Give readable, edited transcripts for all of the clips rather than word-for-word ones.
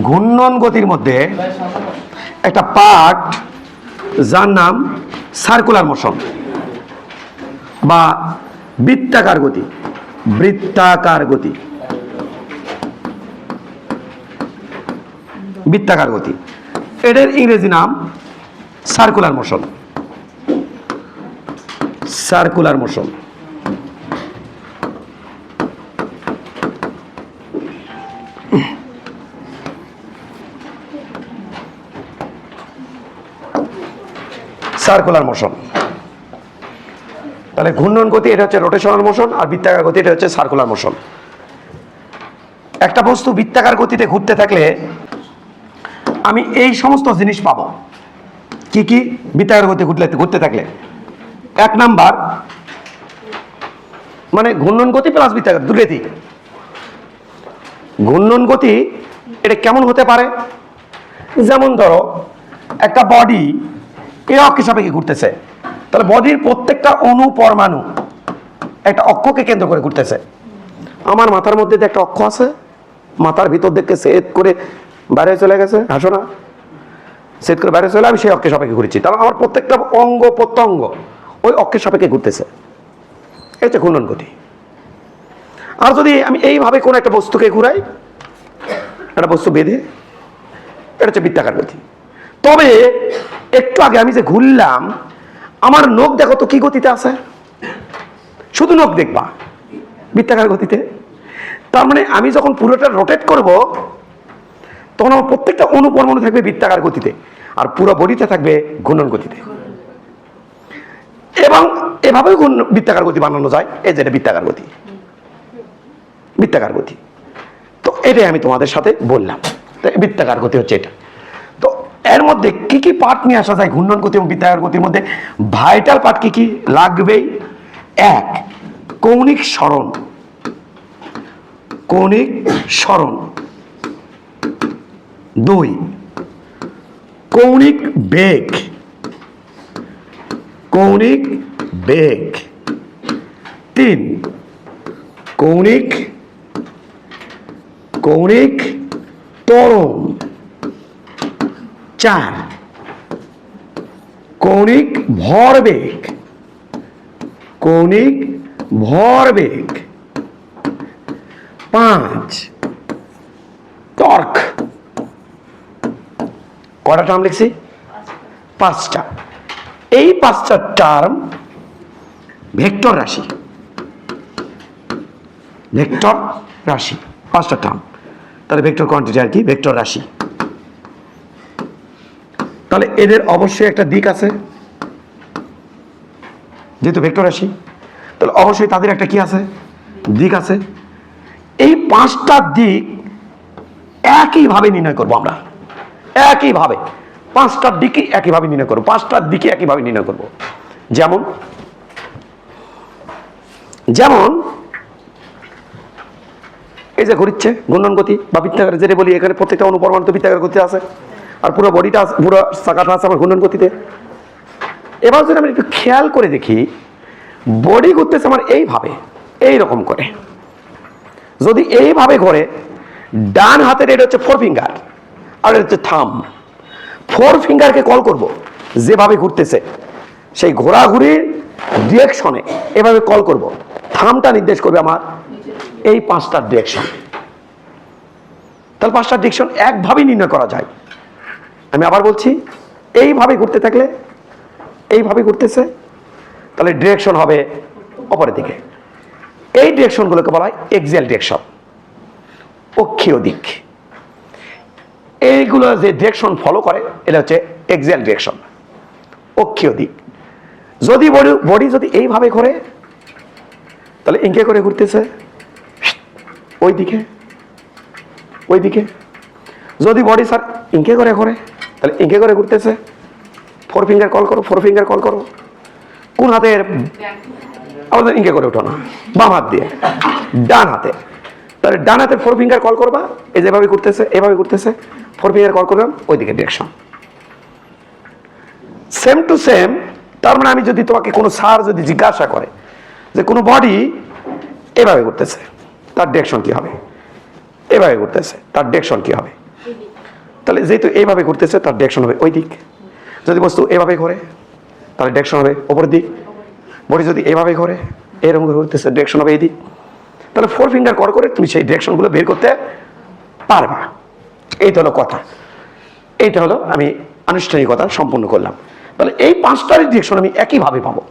ঘূর্ণন গতির মধ্যে একটা পার্ট যার নাম সার্কুলার মোশন বা বৃত্তাকার গতি। বৃত্তাকার গতি, বৃত্তাকার গতি, এটার ইংরেজি নাম circular motion. Circular motion. Circular motion. তাহলে ঘূর্ণন গতি এটা হচ্ছে রোটেশনাল মোশন, আর বৃত্তাকার গতি এটা হচ্ছে সার্কুলার মোশন। একটা বস্তু বৃত্তাকার গতিতে ঘুরতে থাকলে আমি এই সমস্ত জিনিস পাবো। কি কি? বৃত্তাকার গতি ঘুরতে থাকলে এক নাম্বার মানে ঘূর্ণন গতি প্লাস বৃত্তাকার দুটোই। ঘূর্ণন গতি এটা কেমন হতে পারে? যেমন ধরো একটা বডি এই অক্ষের সাপেক্ষে ঘুরতেছে, তাহলে বডির প্রত্যেকটা অণু পরমাণু একটা অক্ষকে কেন্দ্র করে ঘুরতেছে। আমার মাথার মধ্যে একটা অক্ষ আছে, মাথার ভিতর দেখে সেট করে বাইরে চলে গেছে, হাসো না, সেট করে বাইরে চলে আমি সেই অক্ষের সাপেক্ষে ঘুরছি, তাহলে আমার প্রত্যেকটা অঙ্গ প্রত্যঙ্গ ওই অক্ষের সাপেক্ষে ঘুরতেছে। এই হচ্ছে ঘূর্ণন গতি। আর যদি আমি এইভাবে কোনো একটা বস্তুকে ঘুরাই, একটা বস্তু বেঁধে, এটা হচ্ছে বৃত্তাকার গতি। তবে একটু আগে আমি যে ঘুরলাম, আমার নখ দেখো তো কি গতিতে আছে? শুধু নখ দেখবা বৃত্তাকার গতিতে। তার মানে আমি যখন পুরোটা রোটেট করব তখন আমার প্রত্যেকটা অণু পরমাণু থাকবে বৃত্তাকার গতিতে, আর পুরো বডিটা থাকবে ঘূর্ণন গতিতে। এবং এভাবেও বৃত্তাকার গতি বানানো যায়। এই যে এটা বৃত্তাকার গতি, বৃত্তাকার গতি। তো এটাই আমি তোমাদের সাথে বললাম, বৃত্তাকার গতি হচ্ছে এটা। তো এর মধ্যে কি কি পার্ট নিয়ে আসা যায় ঘূর্ণন গতি এবং বৃত্তাকার গতির মধ্যে? ভাইটাল পার্ট কি কি লাগবেই? এক, কৌণিক সরণ। কৌণিক সরণ। দুই, কৌণিক বেগ। কৌণিক বেগ। তিন, কৌণিক ত্বরণ। চার, কৌণিক ভরবেগ। কৌণিক ভরবেগ। পাঁচ, টর্ক। কটা টার্ম লিখছি? পাঁচটা। এই পাঁচটা টার্ম ভেক্টর রাশি। ভেক্টর রাশি, পাঁচটা টার্ম। তাহলে ভেক্টর কোয়ান্টিটি আর কি ভেক্টর রাশি। তাহলে এদের অবশ্যই একটা দিক আছে, যেহেতু ভেক্টর রাশি, তাহলে অবশ্যই তাদের একটা কি আছে? দিক আছে। এই পাঁচটা দিক একইভাবে নির্ণয় করবো আমরা। একইভাবে পাঁচটা দিকই একইভাবে নির্ণয় করবো। পাঁচটা দিকে একইভাবে নির্ণয় করবো। যেমন যেমন এই যে ঘুরছে ঘূর্ণন গতি বা বৃত্তাকার, যেটা বলি এখানে প্রত্যেকটা অণু পরমাণু তো বৃত্তাকার গতি আছে, আর পুরো বডিটা পুরো চাকাটা আছে আমার ঘূর্ণন গতিতে। এবার যদি আমি একটু খেয়াল করে দেখি, বডি ঘুরতেছে আমার এইভাবে, এইরকম করে। যদি এইভাবে ঘোরে, ডান হাতের এটা হচ্ছে ফোর ফিঙ্গার আর এটা হচ্ছে থাম। ফোর ফিঙ্গারকে কল করব, যেভাবে ঘুরতেছে সেই ঘোরাঘুরির ডিরেকশনে এভাবে কল করব। থামটা নির্দেশ করবে আমার এই পাঁচটা ডিরেকশন। তাহলে পাঁচটা ডিরেকশন একভাবেই নির্ণয় করা যায়। আমি আবার বলছি, এইভাবে ঘুরতে থাকলে, এইভাবে ঘুরতেছে, তাহলে ডিরেকশন হবে অপরের দিকে। এই ডিরেকশনগুলোকে বলা হয় এক্সিয়াল ডিরেকশন, অক্ষীয় দিক। এইগুলো যে ডিরেকশন ফলো করে এটা হচ্ছে এক্সিয়াল ডিরেকশন, অক্ষীয় দিক। যদি বডি যদি এইভাবে ঘোরে, তাহলে ইঙ্কে করে ঘুরতেছে ওই দিকে, ওই দিকে। যদি বডি স্যার ইঙ্কে করে ঘোরে, তাহলে ইঙ্কে করে ঘুরতেছে। ফোর ফিঙ্গার কল করো, ফোর ফিঙ্গার কল করো। কোন হাতের? আমাদের ইঙ্কে করে ওঠো না, বাম হাত দিয়ে, ডান হাতে। তাহলে ডান হাতে ফোর ফিঙ্গার কল করবা, এই যেভাবে ঘুরতেছে, এভাবে ঘুরতেছে, ফোর ফিঙ্গার কল করলাম ওই দিকে ডিরেকশন। Same to same. তার মানে আমি যদি তোমাকে কোনো স্যার যদি জিজ্ঞাসা করে যে কোনো বডি এভাবে ঘুরতেছে, তার ডিরেকশন কি হবে? এভাবে ঘুরতেছে, তার ডিরেকশন কি হবে? তাহলে যেহেতু এইভাবে ঘুরতেছে তার ডিরেকশন হবে ওই দিক। যদি বস্তু এভাবে ঘোরে তাহলে ডিরেকশন হবে ওপরের দিক। বডি যদি এভাবে ঘোরে এরকম ঘুরতেছে ডিরেকশন হবে এই দিক। তাহলে 4 ফিঙ্গার করে তুমি সেই ডিরেকশনগুলো বের করতে পারবা। এইটা হলো কথা, এইটা হলো আমি আনুষ্ঠানিকতা সম্পূর্ণ করলাম। তাহলে এই 5টার ডিরেকশন আমি একইভাবে পাবো,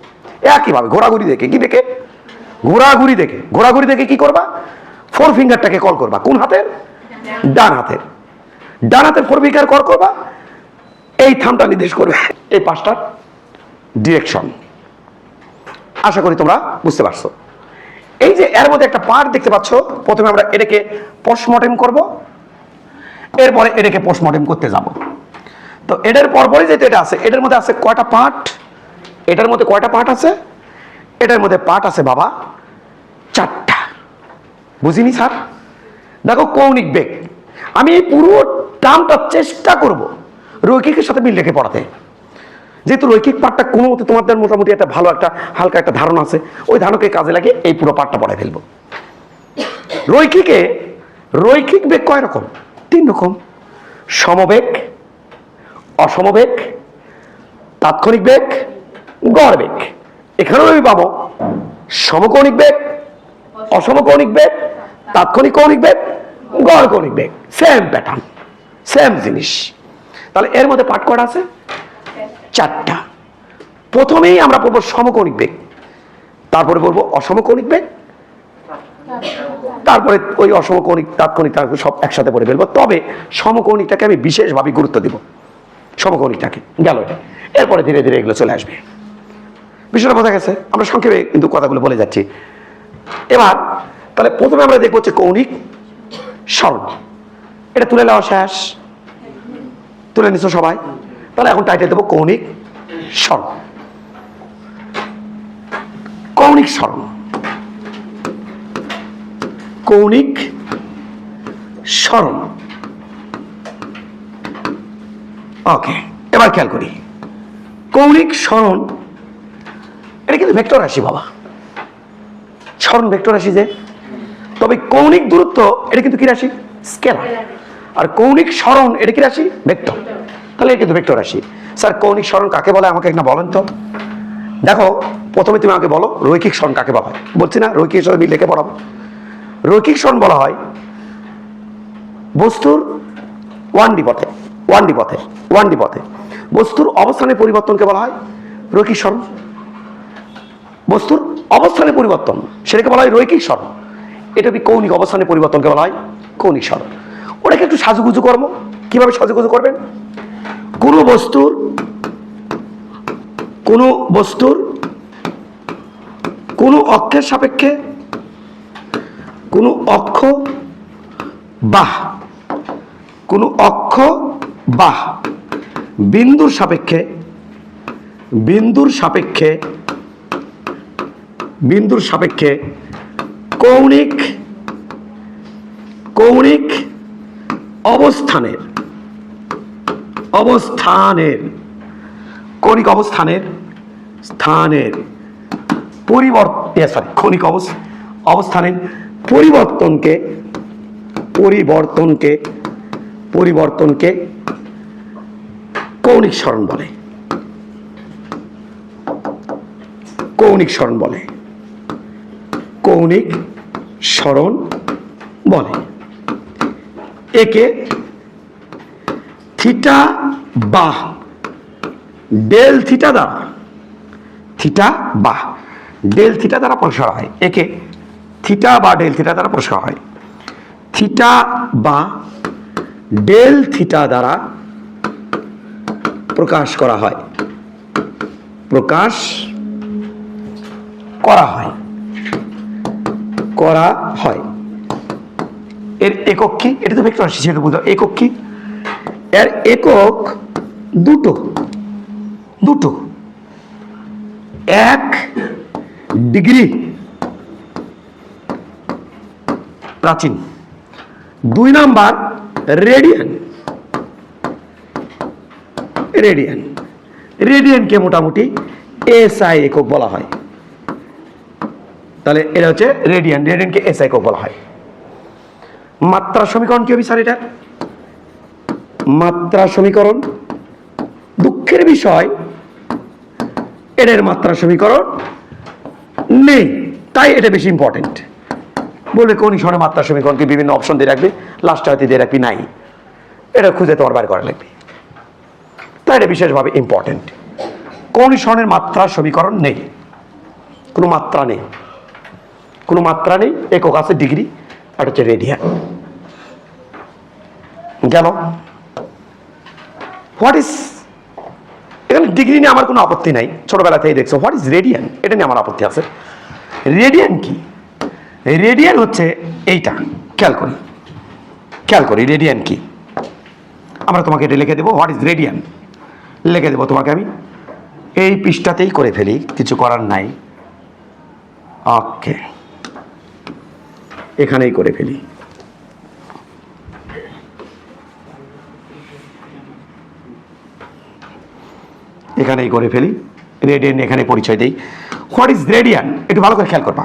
একইভাবে ঘোরাঘুরি দেখে। কি দেখে? ঘোরাঘুরি দেখে। ঘোরাঘুরি দেখে কি করবা? 4 ফিঙ্গারটাকে কল করবা। কোন হাতের? ডান হাতের। ডান হাতের 4 ফিঙ্গার কল করবা, এই থামটা নির্দেশ করবে এই 5টার ডিরেকশন। আশা করি তোমরা বুঝতে পারছো। এই যে এর মধ্যে একটা পার্ট দেখতে পাচ্ছ, প্রথমে আমরা এটাকে পোস্টমর্টেম করব, এরপরে এটাকে পোস্টমর্টেম করতে যাব। তো এটার পরপরই যেটা এটা আছে, এটার মধ্যে আছে কয়টা পার্ট? এটার মধ্যে কয়টা পার্ট আছে? এটার মধ্যে পার্ট আছে বাবা 4টা। বুঝিনি স্যার? দেখো কৌণিক বেগ, আমি এই পুরো টার্মটা চেষ্টা করব রৈখিকের সাথে মিল রেখে পড়াতে। যেহেতু রৈখিক পার্টটা কোনো মতে তোমাদের মোটামুটি একটা ভালো একটা হালকা একটা ধারণা আছে, ওই ধারণাকে কাজে লাগিয়ে এই পুরো পার্টটা পড়ায় ফেলবো। রৈখিক বেগ কয় রকম? 3 রকম। সমবেগ, অসমবেগ, তাৎক্ষণিক বেগ, গড় বেগ। এখানেও আমি পাবো সমকৌণিক বেগ, অসমকৌণিক বেগ, তাৎক্ষণিক কৌণিক বেগ, গড় কৌণিক বেগ। সেম প্যাটার্ন, সেম জিনিস। তাহলে এর মধ্যে পার্ট কয়টা আছে? 4টা। প্রথমেই আমরা পড়বো সমকৌণিক বেগ, তারপরে পড়বো অসমকৌণিক বেগ, তারপরে ওই অসমকৌণিক তাৎক্ষণিক সব একসাথে পড়ে ফেলবো। তবে সমকৌণিকটাকে আমি বিশেষভাবে গুরুত্ব দিব, সমকৌণিকটাকে গেল। এরপরে ধীরে ধীরে এগুলো চলে আসবে। বিষয়টা বোঝা গেছে? আমরা সংক্ষেপে কিন্তু কথাগুলো বলে যাচ্ছি। এবার তাহলে প্রথমে আমরা দেখবো হচ্ছে কৌণিক সরণ। এটা তুলে নেওয়া শেষ? তুলে নিছো সবাই? তাহলে এখন টাইটেল দেবো কৌণিক সরণ। কৌণিক সরণ, কৌণিক সরণ। ওকে, এবার খেয়াল করি কৌণিক সরণ এটা কিন্তু ভেক্টর রাশি বাবা। সরণ ভেক্টর রাশি যে, তবে কৌণিক দূরত্ব এটা কিন্তু কি রাশি? স্কেলার। আর কৌণিক সরণ এটা কি রাশি? ভেক্টর। তাহলে এটা কিন্তু ভেক্টর রাশি। স্যার কৌণিক সরণ কাকে বলে আমাকে একটা বলেন তো। দেখো প্রথমে তুমি আমাকে বলো রৈখিক সরণ কাকে বলা হয়। বলছি না রৈখিক সরণ মিল রেখে পড়াবো। রৈখিক সরণ বলা হয় বস্তুর 1D পথে বস্তুর অবস্থানের পরিবর্তনকে বলা হয় রৈখিক সরণ। বস্তুর অবস্থানের পরিবর্তন সেটাকে বলা হয় রৈখিক সরণ। এটা কৌণিক অবস্থানের পরিবর্তনকে বলা হয় কৌণিক সরণ। ওটাকে একটু সাজুগুজু করবো। কিভাবে সাজুগুজু করবেন? কোনো বস্তুর কোনো অক্ষের সাপেক্ষে কোনো অক্ষ বাহ বিন্দুর সাপেক্ষে কৌণিক অবস্থানের কৌণিক অবস্থানের পরিবর্তনকে কৌণিক সরণ বলে। কৌণিক সরণ বলে। একে থিটা বা ডেল থিটা দ্বারা প্রকাশ করা হয়। একে থিটা বা ডেল থিটা দ্বারা প্রকাশ করা হয়। থিটা বা ডেল থিটা দ্বারা প্রকাশ করা হয়। এর একক কি? এটা তো ভেক্টর রাশি, সেটা বুঝো। একক কি? এর একক দুটো। 1 ডিগ্রি প্রাচীন, 2 নাম্বার রেডিয়ানকে মোটামুটি এসআই একক বলা হয়। তাহলে এটা হচ্ছে রেডিয়ানকে এসআই একক বলা হয়। মাত্রা সমীকরণ কি হবে স্যার? এটা মাত্রা সমীকরণ। দুঃখের বিষয় এটার মাত্রা সমীকরণ নেই, তাই এটা বেশি ইম্পর্টেন্ট। বলবে কোন সনে মাত্রা সমীকরণকে বিভিন্ন অপশন দিয়ে রাখবে, লাস্টে হয়তো দিয়ে রাখবি নাই, এটা খুঁজে তোমার বার করা লাগবে, তাই এটা বিশেষভাবে ইম্পর্টেন্ট। কোন সনের মাত্রা সমীকরণ নেই, কোনো মাত্রা নেই, কোনো মাত্রা নেই। একক আছে ডিগ্রি, আর হচ্ছে রেডিয়ান। গেল। হোয়াট ইজ, এখানে ডিগ্রি নিয়ে আমার কোনো আপত্তি নাই, ছোটবেলা থেকে দেখছো। হোয়াট ইজ রেডিয়ান, এটা নিয়ে আমার আপত্তি আছে। রেডিয়ান কি? রেডিয়ান হচ্ছে এইটা, খেয়াল করি, খেয়াল করি রেডিয়ান কি। আমরা তোমাকে এটা লিখে দেবো, হোয়াট ইজ রেডিয়ান লিখে দেবো তোমাকে আমি, এই পৃষ্ঠাতেই করে ফেলি, কিছু করার নাই। ওকে, এখানেই করে ফেলি। এখানেই করে ফেলি, রেডিয়ান এখানে পরিচয় দেই। হোয়াট ইজ রেডিয়ান, একটু ভালো করে খেয়াল করবা,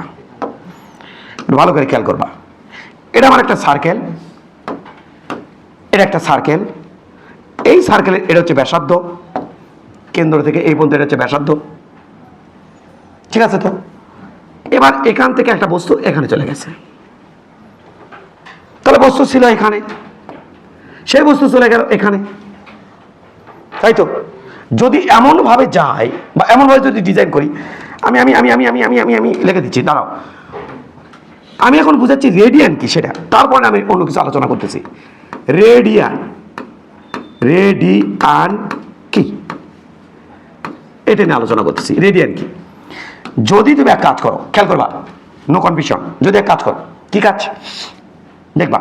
একটু ভালো করে খেয়াল করবা। এটা আমার একটা সার্কেল, এটা একটা সার্কেল। এই সার্কেলের এটা হচ্ছে ব্যাসার্ধ, কেন্দ্র থেকে এই পর্যন্ত এটা হচ্ছে ব্যাসার্ধ, ঠিক আছে তো? এবার এখান থেকে একটা বস্তু এখানে চলে গেছে, তাহলে বস্তু ছিল এখানে, সেই বস্তু চলে গেল এখানে, তাই তো? যদি এমন ভাবে যায় বা এমন ভাবে যদি ডিজাইন করি, আমি আমি আমি আমি আমি আমি আমি আমি লিখে দিচ্ছি, দাঁড়াও। আমি এখন বুঝাচ্ছি রেডিয়ান কি সেটা, তারপরে আমি অন্য কিছু আলোচনা করতেছি। রেডিয়ান, রেডিয়ান কি এটা নিয়ে আলোচনা করতেছি। রেডিয়ান কি? যদি তুমি এক কাজ করো, খেয়াল করবা, নো কনফিউশন, যদি এক কাজ করো, কি কাজ দেখবা,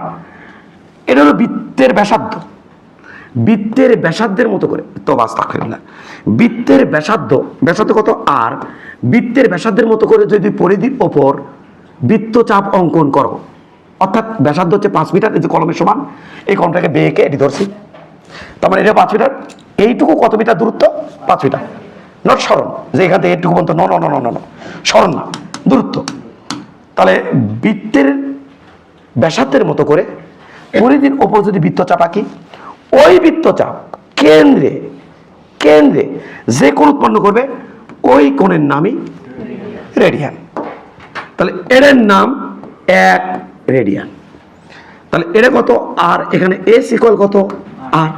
এটা হলো বৃত্তের ব্যাসার্ধ। বৃত্তের ব্যাসার্ধের মতো করে, তো বাস্তা খেলা, বৃত্তের ব্যাসার্ধ, ব্যাসার্ধ কত আর, বৃত্তের ব্যাসার্ধের মতো করে যদি পরিধির ওপর বৃত্তচাপ অঙ্কন করো, অর্থাৎ ব্যাসার্ধ হচ্ছে 5 মিটার, এই যে কলমের সমান, এই কলমটাকে বেঁকে এটি ধরছি, তার মানে এটা 5 মিটার, এইটুকু কত মিটার দূরত্ব? 5 মিটার। নট সরণ, যে এখান থেকে এইটুকু পর্যন্ত, সরণ না, দূরত্ব। তাহলে বৃত্তের ব্যাসার্ধের মতো করে পরিধির ওপর যদি বৃত্তচাপ আঁকি, ওই বৃত্তচাপ কেন্দ্রে, কেন্দ্রে যে কোণ উৎপন্ন করবে, ওই কোণের নামই রেডিয়ান। তাহলে এর নাম 1 রেডিয়ান। তাহলে এটা কত আর, এখানে এস ইকুয়াল কত আর।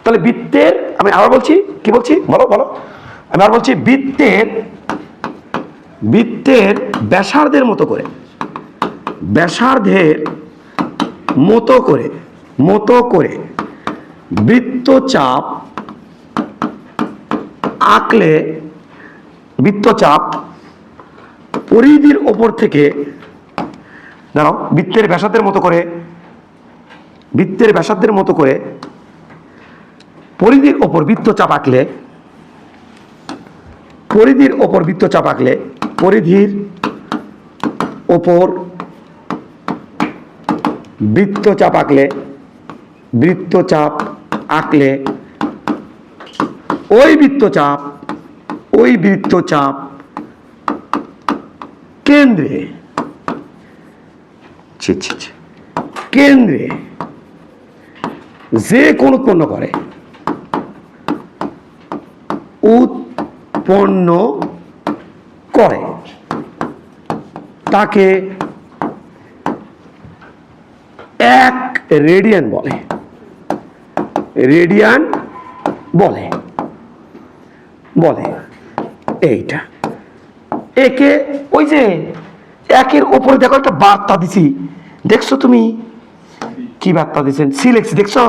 তাহলে বৃত্তের, আমি আবার বলছি, কি বলছি বলো বলো, আমি আবার বলছি, বৃত্তের, বৃত্তের ব্যাসার্ধের মতো করে, ব্যাসার্ধের মতো করে, মতো করে বৃত্তচাপ আঁকলে, বৃত্তচাপ পরিধির ওপর থেকে, দাঁড়াও, বৃত্তের ব্যাসার্ধের মতো করে, বৃত্তের ব্যাসার্ধের মতো করে পরিধির ওপর বৃত্তচাপ আঁকলে, পরিধির ওপর বৃত্তচাপ আঁকলে, পরিধির ওপর বৃত্তচাপ আঁকলে, বৃত্তচাপ আঁকলে ওই বৃত্তচাপ, ওই বৃত্তচাপ কেন্দ্রে, কেন্দ্রে যে কোণ উৎপন্ন করে, উৎপন্ন করে, তাকে 1 রেডিয়ান বলে, রেডিয়ান বলে, বলে এইটা। একে ওই যে 1-এর উপরে দেখো একটা বার্তা দিছি, দেখছো তুমি কি বার্তা দিচ্ছেন? সি লিখছি, দেখছো?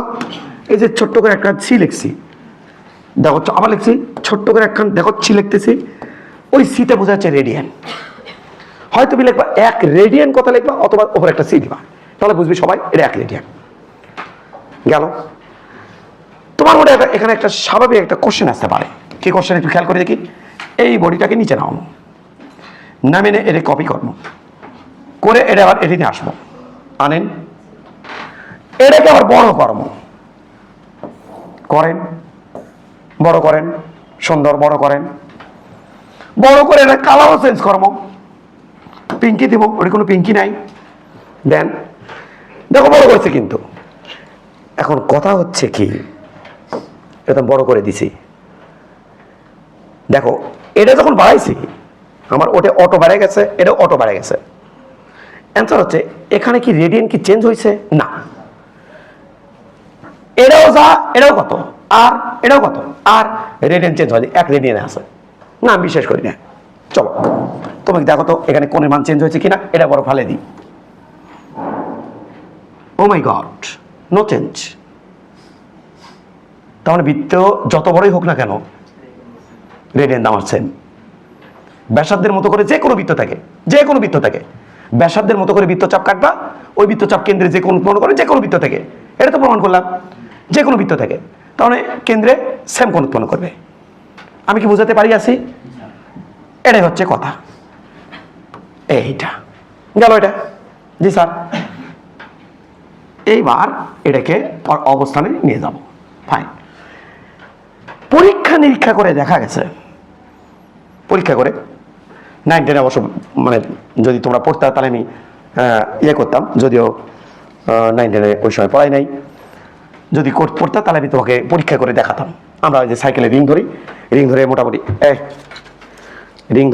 এই যে ছোট্ট করে একটা সি লিখছি, দেখো আবার লিখছি ছোট্ট করে একখান, দেখো সি লিখতেছি, ওই সিটা বোঝা যাচ্ছে রেডিয়ান। হয়তো তুমি লিখবা 1 রেডিয়ান কথা লিখবা, অথবা ওপরে একটা সি দিবা, তাহলে বুঝবি সবাই এটা 1 রেডিয়ান। গেল? তোমার মনে এখানে একটা স্বাভাবিক একটা কোশ্চেন আসতে পারে, কি কোশ্চেন একটু খেয়াল করে দেখি। এই বডিটাকে নিচে নাও, নামে এটা কপি করবো করে, এটা আবার এটি নিয়ে আসবো, আনেন, এটাকে আবার বড় করবো, করেন, বড় করেন, সুন্দর বড় করেন, বড় করে এটা কালারও চেঞ্জ করবো, পিঙ্কি দিব, ওটা কোনো পিঙ্কি নাই, দেন, দেখো বড় করেছে কিন্তু এখন কথা হচ্ছে কি, এটা বড় করে দিছি, দেখো এটা যখন বাড়াইছি আমার ওটা অটো বেড়ে গেছে, এটা অটো বেড়ে গেছে। অ্যান্সার হচ্ছে এখানে কি রেডিয়ান কি চেঞ্জ হয়েছে? না। এটাও যা, এটাও কত, আর এটাও কত, আর রেডিয়ান চেঞ্জ হয়, 1 রেডিয়ানে আছে না, আমি বিশ্বাস করি না। চলো তোমাকে দেখো তো এখানে কোণের মান চেঞ্জ হয়েছে কিনা, এটা বড় ফালে দিই। ও মাই গড, নো চেঞ্জ। তার মানে বৃত্ত যত বড়ই হোক না কেন রেডিয়ান আমার সেম। ব্যাসার্ধের মতো করে যে কোনো বৃত্ত থাকে, যে কোনো বৃত্ত থাকে, ব্যাসার্ধের মতো করে বৃত্তচাপ কাটবা, ওই বৃত্তচাপ কেন্দ্রে যে কোণ উৎপন্ন করে যে কোনো বৃত্ত থেকে, এটা তো প্রমাণ করলাম, যে কোনো বৃত্ত থেকে, তাহলে কেন্দ্রে সেম কোণ উৎপন্ন করবে। আমি কি বুঝাতে পারি আছি? এটাই হচ্ছে কথা। এইটা গেল, এটা জি স্যার। এইবার এটাকে অবস্থানে নিয়ে যাব। ফাইন। পরীক্ষা নিরীক্ষা করে দেখা গেছে, পরীক্ষা করে 9, 10 অবশ্য মানে যদি তোমরা পড়তে তাহলে আমি ইয়ে করতাম, যদিও 9, 10 ওই সময় পড়াই নাই। যদি পড়তে তাহলে আমি তোমাকে পরীক্ষা করে দেখাতাম। আমরা ওই যে সাইকেলে রিং ধরি, রিং ধরে মোটামুটি রিং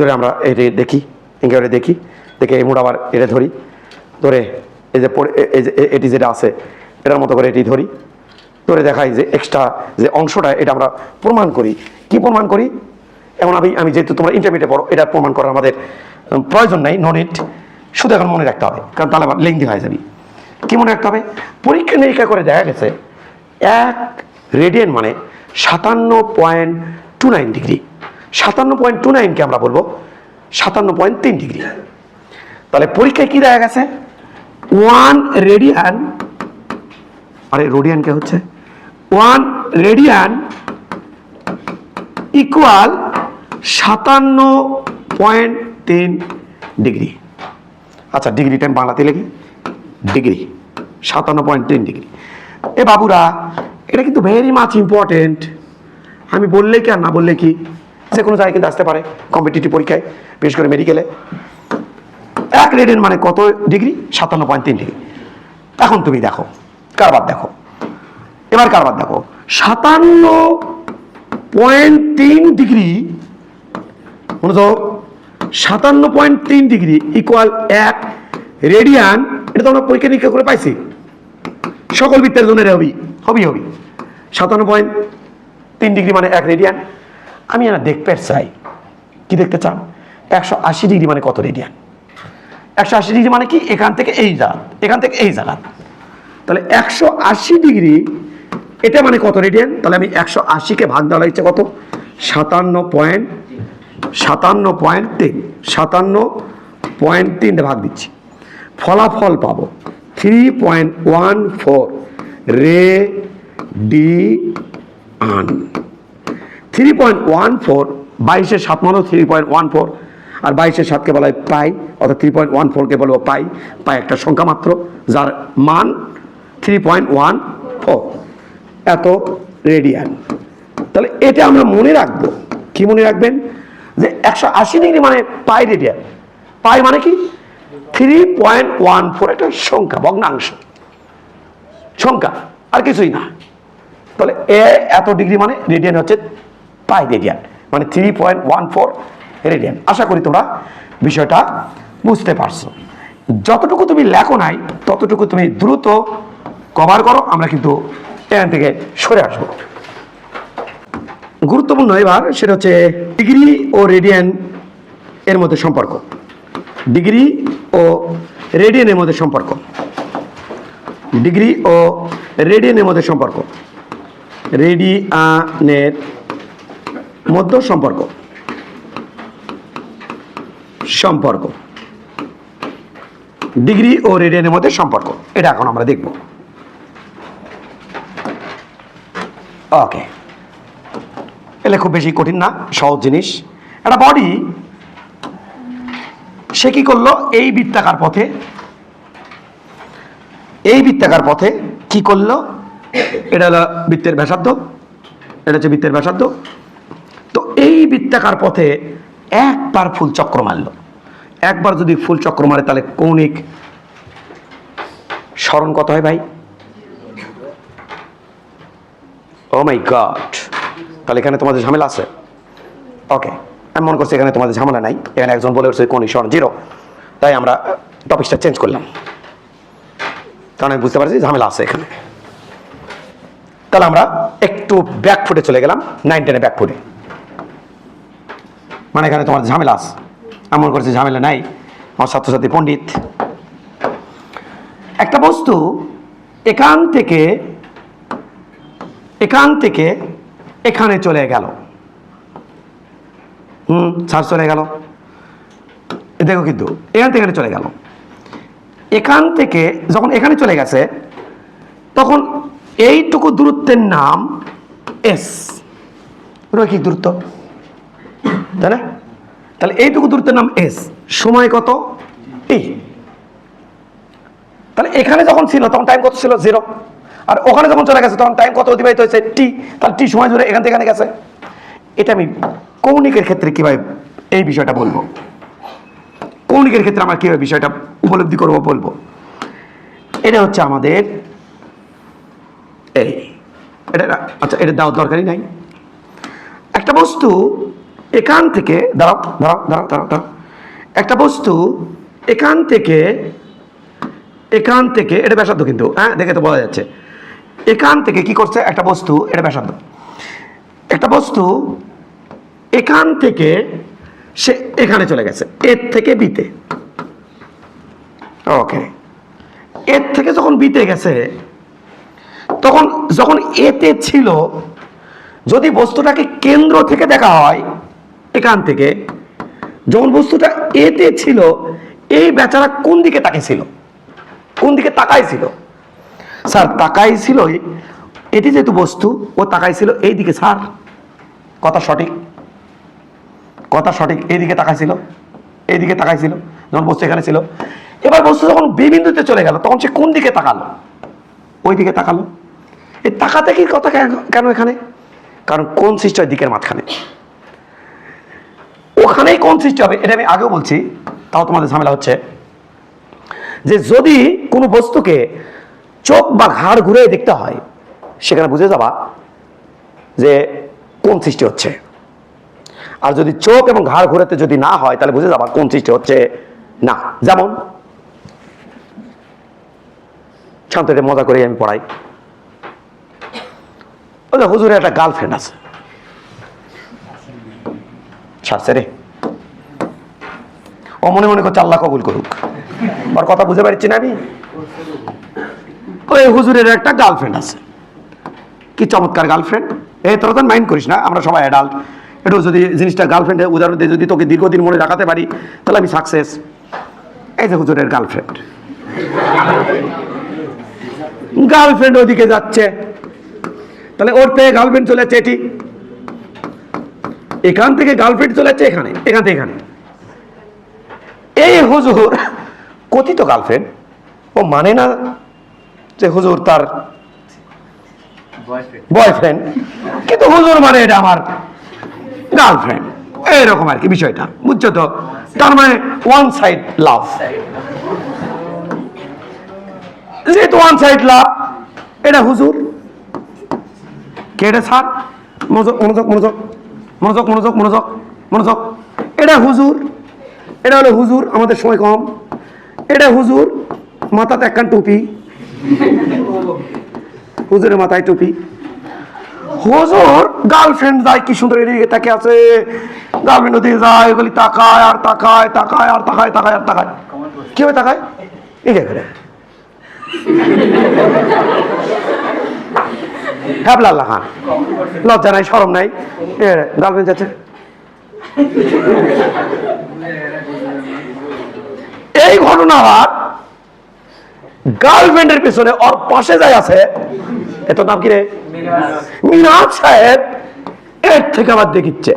ধরে আমরা এটা দেখি, ইংরেজি দেখি, দেখে এই মোটাবার এটা ধরি, ধরে এই যে এটি যেটা আছে এটার মতো করে এটি ধরি, ধরে দেখাই যে এক্সট্রা যে অংশটা এটা আমরা প্রমাণ করি। কি প্রমাণ করি? এমন আমি যেহেতু তোমরা ইন্টারমিডিয়েটে পড়ো, এটা প্রমাণ করার আমাদের প্রয়োজন নাই, নো নিড। শুধু এখন মনে রাখতে হবে, কারণ তাহলে আবার লেংদি হয়ে যাবে। কি মনে রাখতে হবে? পরীক্ষা নিরীক্ষা করে দেখা গেছে 1 রেডিয়ান মানে 57.29 ডিগ্রি। 57.29কে আমরা বলবো 57.3 ডিগ্রি। তাহলে পরীক্ষায় কি দেখা গেছে? 1 রেডিয়ান, আরে রেডিয়ানকে হচ্ছে 1 রেডিয়ান ইকুয়াল 57.3 ডিগ্রি। আচ্ছা, ডিগ্রিটা আমি বাংলাতে লিখি, ডিগ্রি 57.3 ডিগ্রি। এ বাবুরা, এটা কিন্তু ভেরি মাচ ইম্পর্টেন্ট। আমি বললে কি আর না বললে কি, যে কোনো জায়গায় কিন্তু আসতে পারে কম্পিটিটিভ পরীক্ষায়, বিশেষ করে মেডিকেলে। 1 রেডিয়ান মানে কত ডিগ্রি? 57.3 ডিগ্রি। এখন তুমি দেখো কারবার, দেখো এবার কারবার দেখো, 57.3 ডিগ্রি, মনোযোগ, 57.3 ডিগ্রি ইকুয়াল 1 রেডিয়ান। এটা তো আমরা পরীক্ষা নিরীক্ষা করে পাইছি, সকল বৃত্তের জন্য হবি 57.3 ডিগ্রি মানে 1 রেডিয়ান। আমি না দেখতে চাই, কি দেখতে চান? 180 ডিগ্রি মানে কত রেডিয়ান? 180 ডিগ্রি মানে কি? এখান থেকে এই জায়গা, এখান থেকে এই জায়গা। তাহলে 180 ডিগ্রি এটা মানে কত রেডিয়ান? তাহলে আমি 180কে ভাগ দেওয়া লাগছে কত? 57.3 ভাগ দিচ্ছি, ফলাফল পাবো 3.14 রেডিয়ান। 3.14, 22-এর 7 মানে 3.14, আর 22-এর 7কে বলা হয় পাই, অর্থাৎ 3.14কে বলবো পাই। পাই একটা সংখ্যা মাত্র যার মান 3.14, এত রেডিয়ান। তাহলে এটা আমরা মনে রাখবো। কি মনে রাখবেন? যে 180 ডিগ্রি মানে পাই রেডিয়ান। পাই মানে কি? 3.14, একটা সংখ্যা, ভগ্নাংশ সংখ্যা, আর কিছুই না। তাহলে এত ডিগ্রি মানে রেডিয়ান হচ্ছে পাই রেডিয়ান, মানে 3.14 রেডিয়ান। আশা করি তোমরা বিষয়টা বুঝতে পারছো। যতটুকু তুমি লেখো নাই ততটুকু তুমি দ্রুত কভার করো, আমরা কিন্তু এখান থেকে সরে আসবো। গুরুত্বপূর্ণ এবার সেটা হচ্ছে ডিগ্রি ও রেডিয়ান এর মধ্যে সম্পর্ক। ডিগ্রি ও রেডিয়ানের মধ্যে সম্পর্ক, ডিগ্রি ও রেডিয়ানের মধ্যে সম্পর্ক, রেডিয়ানের মধ্যে সম্পর্ক, সম্পর্ক ডিগ্রি ও রেডিয়ানের মধ্যে সম্পর্ক, এটা এখন আমরা দেখব। ওকে, এলে খুব বেশি কঠিন না, সহজ জিনিস। একটা বডি, সে কি করলো? এই বৃত্তাকার পথে, এই বৃত্তাকার পথে কি করলো? এটা হলো বৃত্তের ব্যাসার্ধ, এটা হচ্ছে বৃত্তের ব্যাসার্ধ। তো এই বৃত্তাকার পথে একবার ফুল চক্র মারলো। একবার যদি ফুল চক্র মারে তাহলে কৌণিক স্মরণ কত হয় ভাই? ও মাই গড, তাহলে এখানে তোমাদের ঝামেলা আছে। ওকে, আমি মনে করছি এখানে তোমাদের ঝামেলা নাই, এখানে একজন বলে উঠছে কোন স্মরণ 0, তাই আমরা টপিকটা চেঞ্জ করলাম, কারণ আমি বুঝতে পারছি ঝামেলা আছে এখানে। তাহলে আমরা একটু ব্যাক ফুটে চলে গেলাম, 9, 10 ব্যাক ফুটে। মানে এখানে তোমার ঝামেলা আছে, আমি মনে করছি ঝামেলা নাই, আমার ছাত্রছাত্রী পণ্ডিত। একটা বস্তু এখান থেকে এখানে চলে গেল, ছাড় চলে গেল, দেখো কিন্তু এখান থেকে এখানে চলে গেল। এখান থেকে যখন এখানে চলে গেছে তখন এইটুকু দূরত্বের নাম এস, রৈখিক দূরত্ব, তাই না? তাহলে এইটুকু দূরত্বের নাম এস, সময় কত? টি। তাহলে এখানে যখন ছিল তখন টাইম কত ছিল? 0। আর ওখানে যখন চলে গেছে তখন টাইম কত অতিবাহিত হয়েছে? টি। তাহলে টি সময় ধরে এখান থেকে এখানে গেছে। এটা আমি কৌণিকের ক্ষেত্রে কিভাবে এই বিষয়টা বলবো, কৌণিকের ক্ষেত্রে আমরা কিভাবে বিষয়টা উপলব্ধি করবো বলবো। এটা হচ্ছে আমাদের এই, এটা আচ্ছা, এটা দেওয়ার দরকারই নাই। একটা বস্তু এখান থেকে দাঁড়াও, একটা বস্তু এখান থেকে এটা ব্যাসার্ধ কিন্তু, হ্যাঁ দেখে তো বোঝা যাচ্ছে। এখান থেকে কি করছে একটা বস্তু, এটা ব্যাসার্ধ, একটা বস্তু এখান থেকে সে এখানে চলে গেছে, এর থেকে বিতে। ওকে, এর থেকে যখন বিতে গেছে তখন যখন এতে ছিল, যদি বস্তুটাকে কেন্দ্র থেকে দেখা হয় এখান থেকে, যখন বস্তুটা এতে ছিল এই বেচারা কোন দিকে তাকিয়েছিল? কোন দিকে তাকাইছিল? স্যার তাকাইছিল, এটি যেহেতু বস্তু, ও তাকাইছিল এই দিকে। স্যার কথা সঠিক, কথা সঠিক, এইদিকে তাকাইছিল, এইদিকে তাকাইছিল যখন বস্তু এখানে ছিল। এবার বস্তু যখন বি বিন্দুতে চলে গেল তখন সে কোন দিকে তাকালো? ওই দিকে তাকালো। এই তাকাতে কি কথা কেন এখানে? কারণ কোন সৃষ্টি হয় দিকের মাঝখানে, ওখানেই কোন সৃষ্টি হবে। এটা আমি আগেও বলছি, তাও তোমাদের ঝামেলা হচ্ছে যে যদি কোনো বস্তুকে চোখ বা ঘাড় ঘুরে দেখতে হয়, সেখানে বুঝে যাবা যে কোন সৃষ্টি হচ্ছে। আর যদি চোখ এবং ঘাড় ঘুরাতে যদি না হয় তাহলে বুঝে যাবা কোন সৃষ্টি হচ্ছে না। যেমন শান্ত, এটা মজা করে আমি পড়াই। হুজুরের একটা গার্লফ্রেন্ড আছে, শাস্ত্রে রে, ও মনে মনে করছে আল্লাহ কবুল করুক, ওর কথা বুঝে পারছি না আমি। ওই হুজুরের একটা গার্লফ্রেন্ড আছে, কি চমৎকার গার্লফ্রেন্ড। এই তোরা তো মাইন্ড করিস না, আমরা সবাই অ্যাডাল্ট। একটু যদি জিনিসটা গার্লফ্রেন্ডের উদাহরণ দিয়ে যদি তোকে দীর্ঘদিন মনে রাখাতে পারি তাহলে আমি সাকসেস। এই যে হুজুরের গার্লফ্রেন্ড, গার্লফ্রেন্ড ওদিকে যাচ্ছে, তাহলে ওর থেকে গার্লফ্রেন্ড চলে যাচ্ছে এটি, এখান থেকে গার্লফ্রেন্ড চলে যাচ্ছে এখানে, এখান থেকে এখানে। এই হুজুর কথিত গার্লফ্রেন্ড, ও মানে না যে হুজুর তার বয়ফ্রেন্ড, কিন্তু হুজুর মানে এটা আমার গার্লফ্রেন্ড, এরকম আর কি বিষয়টা, বুঝছো তো? তার মানে ওয়ান সাইড লাভ, যেহেতু ওয়ান সাইড লাভ, এটা হুজুর কে? এটা স্যার, মনোযোগ মনোযোগ মনোযোগ মনোযোগ মনোযোগ মনোযোগ মনোযোগ, এটা হুজুর, এটা হলো হুজুর, আমাদের সময় কম। এটা হুজুর, মাথাতে একখান টুপি, হুজুরের মাথায় টুপি। হুজুর গার্লফ্রেন্ড যায় কি সুন্দর এদিকে তাকে আছে, গার্লফ্রেন্ড ওদিকে যায়, ওগুলি তাকায় আর তাকায়, তাকায় আর তাকায়, তাকায় আর তাকায়। কি হবে তাকায়? এই করে হ্যাবলাল্লাহ খান, লজ্জা নাই, শরম নাই, গার্লফ্রেন্ড যাচ্ছে। এই ঘটনা আবার গার্লফ্রেন্ডের পিছনে ওর পাশে যাই আছে, এত নাম কি রে? মিনাজ সাহেব, এর থেকে আবার দেখিচ্ছে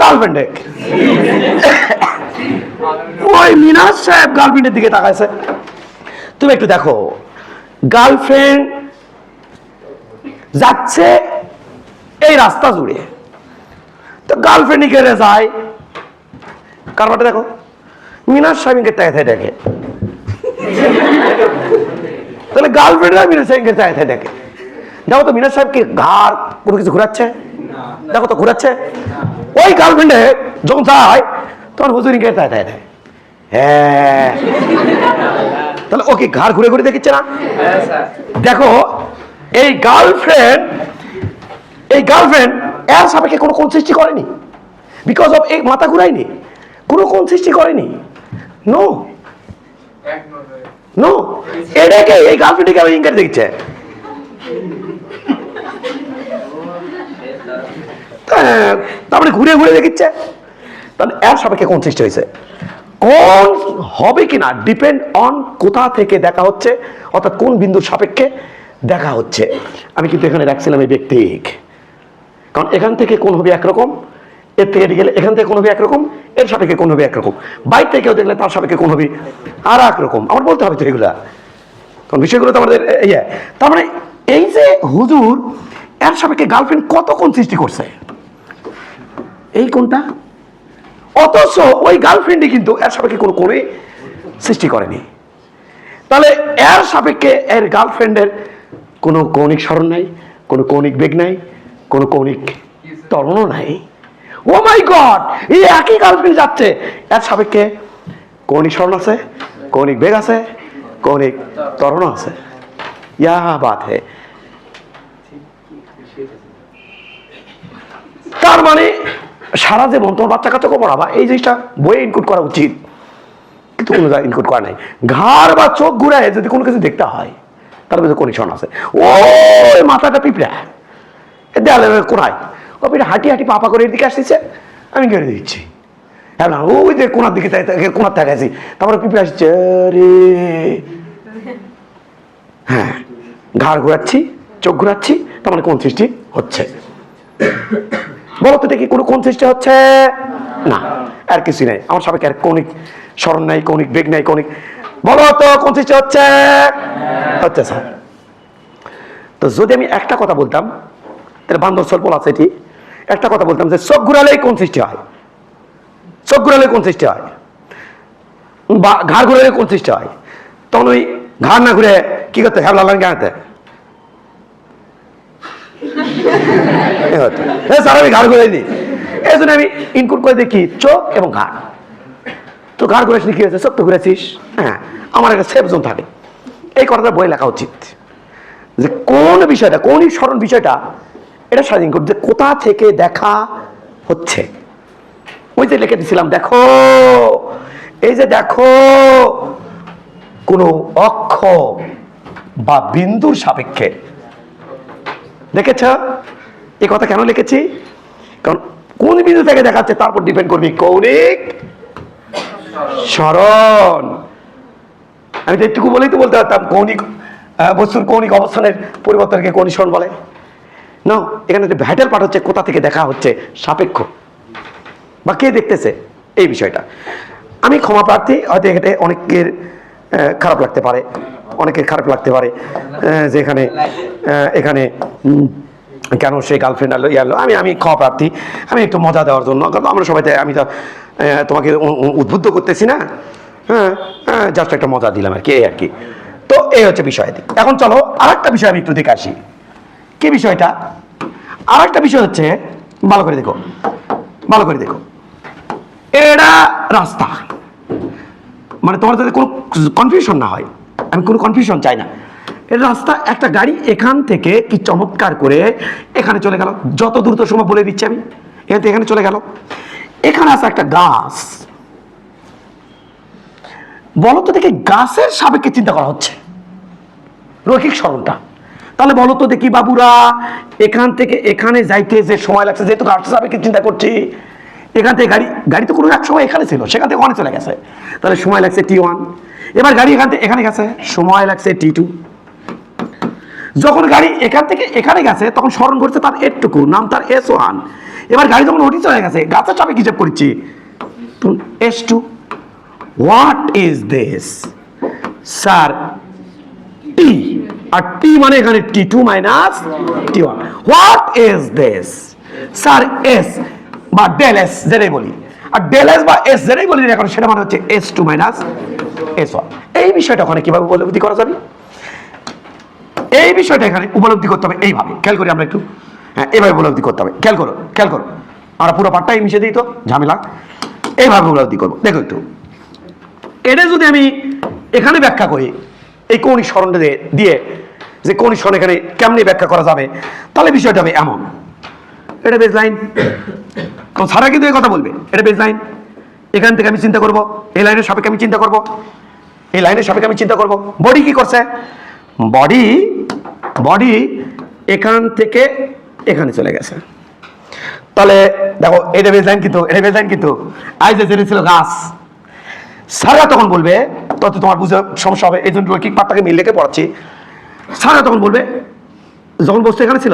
গার্লফ্রেন্ডে। ওই মিনাজ সাহেব গার্লফ্রেন্ডের দিকে তাকাইছে। তুমি একটু দেখো, গার্লফ্রেন্ড যাচ্ছে এই রাস্তা জুড়ে, তো গার্লফ্রেন্ড গেলে যায় কারবারটা দেখো, মিনাজ সাহেবকে দেখে তাহলে গার্লফ্রেন্ডরা মিনাজ সাহেবকে চায় দেখে, দেখো তো মিনাজ সাহেবকে ঘাড় কোনো কিছু ঘুরাচ্ছে, দেখো তো ঘুরাচ্ছে। ওই গার্লফ্রেন্ডে যখন যায় তখন হুজুরিকে চায় দেয়। হ্যাঁ, তাহলে ওকে ঘাড় ঘুরে ঘুরে দেখিচ্ছে না? দেখো এই গার্লফ্রেন্ড এর সাপেক্ষে কোনো কোন সৃষ্টি করেনি, বিকজ অফ এই মাথা ঘুরায়নি, কোনো কোন সৃষ্টি করেনি। নো নো, এটাকে এই গার্লফ্রেন্ডকে আমি ইঙ্গিত দিচ্ছে। তারপরে ঘুরে ঘুরে দেখিচ্ছে, তাহলে এর সাপেক্ষে কোন সৃষ্টি হয়েছে? কোন হবে কিনা ডিপেন্ড অন কোথা থেকে দেখা হচ্ছে, অর্থাৎ কোন বিন্দুর সাপেক্ষে দেখা হচ্ছে। আমি কিন্তু এখানে রাখছিলাম এই ব্যক্তিক, কারণ এখান থেকে কোন হবে একরকম, এর থেকে গেলে এখান থেকে কোন হবে একরকম, এর সাপেক্ষে কোন হবে একরকম, বাইর থেকেও দেখলে তার সাপেক্ষে কোন হবে আর একরকম। আমার বলতে হবে তো এগুলা, কারণ বিষয়গুলো তো আমাদের ইয়ে। তার মানে এই যে হুজুর এর সাপেক্ষে গার্লফ্রেন্ড কত কোন সৃষ্টি করছে, এই কোনটা, অথচ ওই গার্লফ্রেন্ডই কিন্তু এর সাপেক্ষে কোনো কোণে সৃষ্টি করেনি। তাহলে এর সাপেক্ষে এর গার্লফ্রেন্ডের কোনো কৌণিক স্মরণ নাই, কোনো কৌণিক বেগ নাই, কোনো কৌণিক ত্বরণও নাই। ও মাই গড, এই একই গার্লফ্রেন্ড যাচ্ছে, এর সাপেক্ষে কৌণিক স্মরণ আছে, কৌণিক বেগ আছে, কৌণিক ত্বরণও আছে। ইয়া বাত হে। তার মানে সারা জীবন তোমার বাচ্চা কাচ্চাকে পড়াবা, এই জিনিসটা বইয়ে ইনক্লুড করা উচিত, কিন্তু কোনো জায়গায় ইনক্লুড করা নাই। ঘাড় বা চোখ ঘুরায় যদি কোনো কিছু দেখতে হয় তার মধ্যে কন্ডিশন আছে। ওই মাথাটা পিঁপড়া দেয়ালে কোনায়, ও পিঁপড়া হাঁটি হাঁটি পাপা করে এর দিকে আসতেছে, আমি গেড়ে দিচ্ছি। হ্যাঁ না, ওই যে কোনার দিকে কোনার থেকে আসি, তারপরে পিঁপড়া আসছে রে। হ্যাঁ, ঘাড় ঘুরাচ্ছি, চোখ ঘুরাচ্ছি, তার মানে কোন সৃষ্টি হচ্ছে? বলতো দেখি কোনো কোন সৃষ্টি হচ্ছে না, আর কিছু নাই। আমার সাপেক্ষে আর কৌণিক স্মরণ নাই, কৌণিক বেগ নাই, কৌণিক, বলো তো কোন সৃষ্টি হচ্ছে? হচ্ছে স্যার। তো যদি আমি একটা কথা বলতাম, এটা বান্দর সল্পল আছে, এটি একটা কথা বলতাম যে চোখ ঘুরালেই কোন সৃষ্টি হয়, চোখ ঘুরালে কোন সৃষ্টি হয়, বা ঘাড় ঘুরালে কোন সৃষ্টি হয়, তখন ওই ঘাড় না ঘুরে কি করতে, হ্যাঁ লালান গাঁতে স্যার আমি ঘাড় ঘুরাই দিই, এই জন্য আমি ইনক্লুড করে দেখি চোখ এবং ঘাড়। তো ঘাড় ঘুরেছিস কি হয়েছে, চোখ তো ঘুরেছিস, হ্যাঁ আমার একটা সেফ জোন থাকে। এই কথাটা বই লেখা উচিত যে কোন বিষয়টা, কোন স্মরণ বিষয়টা, এটা স্বাধীন করতে কোথা থেকে দেখা হচ্ছে। ওই যে লিখে দিছিলাম, দেখো এই যে দেখো কোন অক্ষ বা বিন্দুর সাপেক্ষে দেখেছ। এই কথা কেন লিখেছি? কারণ কোন বিন্দু থেকে দেখাচ্ছে তারপর ডিপেন্ড করবে কৌণিক স্মরণ। আমি তো একটুকু বলেই তো বলতে পারতাম কৌণিক বস্তুর কৌণিক অবস্থানের পরিবর্তনকে কৌণিক স্মরণ বলে না। এখানে ভ্যাটাল পার্ট হচ্ছে কোথা থেকে দেখা হচ্ছে, সাপেক্ষ বা কে দেখতেছে, এই বিষয়টা। আমি ক্ষমা প্রার্থী, হয়তো এখানে অনেকের খারাপ লাগতে পারে, অনেকের খারাপ লাগতে পারে যে এখানে কেন সে গার্লফ্রেন্ড আনলো ইয়ারলো। আমি ক্ষমা প্রার্থী, আমি একটু মজা দেওয়ার জন্য, কারণ আমরা সবাই, আমি তো তোমাকে উদ্বুদ্ধ করতেছি না, হ্যাঁ জাস্ট একটা মজা দিলাম আর কি, এই আর কি। তো এই হচ্ছে বিষয়। এখন চলো আর একটা বিষয় আমি একটু দেখে আসি। কি বিষয়টা? আর একটা বিষয় হচ্ছে, ভালো করে দেখো, ভালো করে দেখো, এটা রাস্তা, মানে তোমার যাতে কোনো কনফিউশন না হয়, আমি কোনো কনফিউশন চাই না। এটা রাস্তা, একটা গাড়ি এখান থেকে কি চমৎকার করে এখানে চলে গেল, যত দ্রুত সময় বলে দিচ্ছি আমি, এখান থেকে এখানে চলে গেল। এখানে আছে একটা গাছ, বলো তো দেখি গাছের সাপেক্ষে চিন্তা করা হচ্ছে রৈখিক স্মরণটা। তাহলে বলো তো দেখি বাবুরা, এখান থেকে এখানে যাইতে যে সময় লাগছে, যেহেতু গাছের সাপেক্ষে চিন্তা করছি, এখান থেকে গাড়ি তো কোনো এক সময় এখানে ছিল, সেখান থেকে ওখানে চলে গেছে, তাহলে সময় লাগছে T1। এবার গাড়ি এখান থেকে এখানে গেছে, সময় লাগছে T2। যখন গাড়ি এখান থেকে এখানে গেছে তখন স্মরণ করছে তার এটুকু, নাম তার S1। এবার গাড়ি যখন ওটি চলে গেছে, গাছের চাপে হিসাব করছি S2। What is this sir? T, আর T মানে এখানে T2 minus T1। What is this sir? S বা ডেল S যেটাই বলি, আর ডেল S বা S যেটাই বলি এখন, সেটা মানে হচ্ছে S2 মাইনাস S1। এই বিষয়টা ওখানে কিভাবে উপলব্ধি করা যাবে? এই বিষয়টা এখানে উপলব্ধি করতে হবে এইভাবে, খেয়াল করি আমরা একটু। হ্যাঁ, এইভাবে উপলব্ধি করতে হবে, খেয়াল করো খেয়াল করো। আমরা পুরো পাঠটাই মিশে দিই তো ঝামেলা, এইভাবে উপলব্ধি করবো। দেখো একটু, এটা যদি আমি এখানে ব্যাখ্যা করি এই কৌণিক সরণটা দিয়ে যে কৌণিক সরণ এখানে কেমনি ব্যাখ্যা করা যাবে, তাহলে বিষয়টা হবে এমন। এটা বেজ লাইন, সারা কিন্তু এই কথা বলবে, এটা বেজ লাইন। এখান থেকে আমি চিন্তা করব, এই লাইনের সাপেক্ষে আমি চিন্তা করব, এই লাইনের সাপেক্ষে আমি চিন্তা করব। বডি কি করছে? বডি এখান থেকে এখানে চলে গেছে। তাহলে দেখো এটা বেজ লাইন, কিন্তু এটা বেজ লাইন, কিন্তু আই যে ছিল গাছ, সারা তখন বলবে, তত তোমার বুঝে সমস্যা হবে, এই জন্য রৈখিক পাঠটাকে মিল রেখে পড়াচ্ছি। সারা তখন বলবে যখন বস্তু এখানে ছিল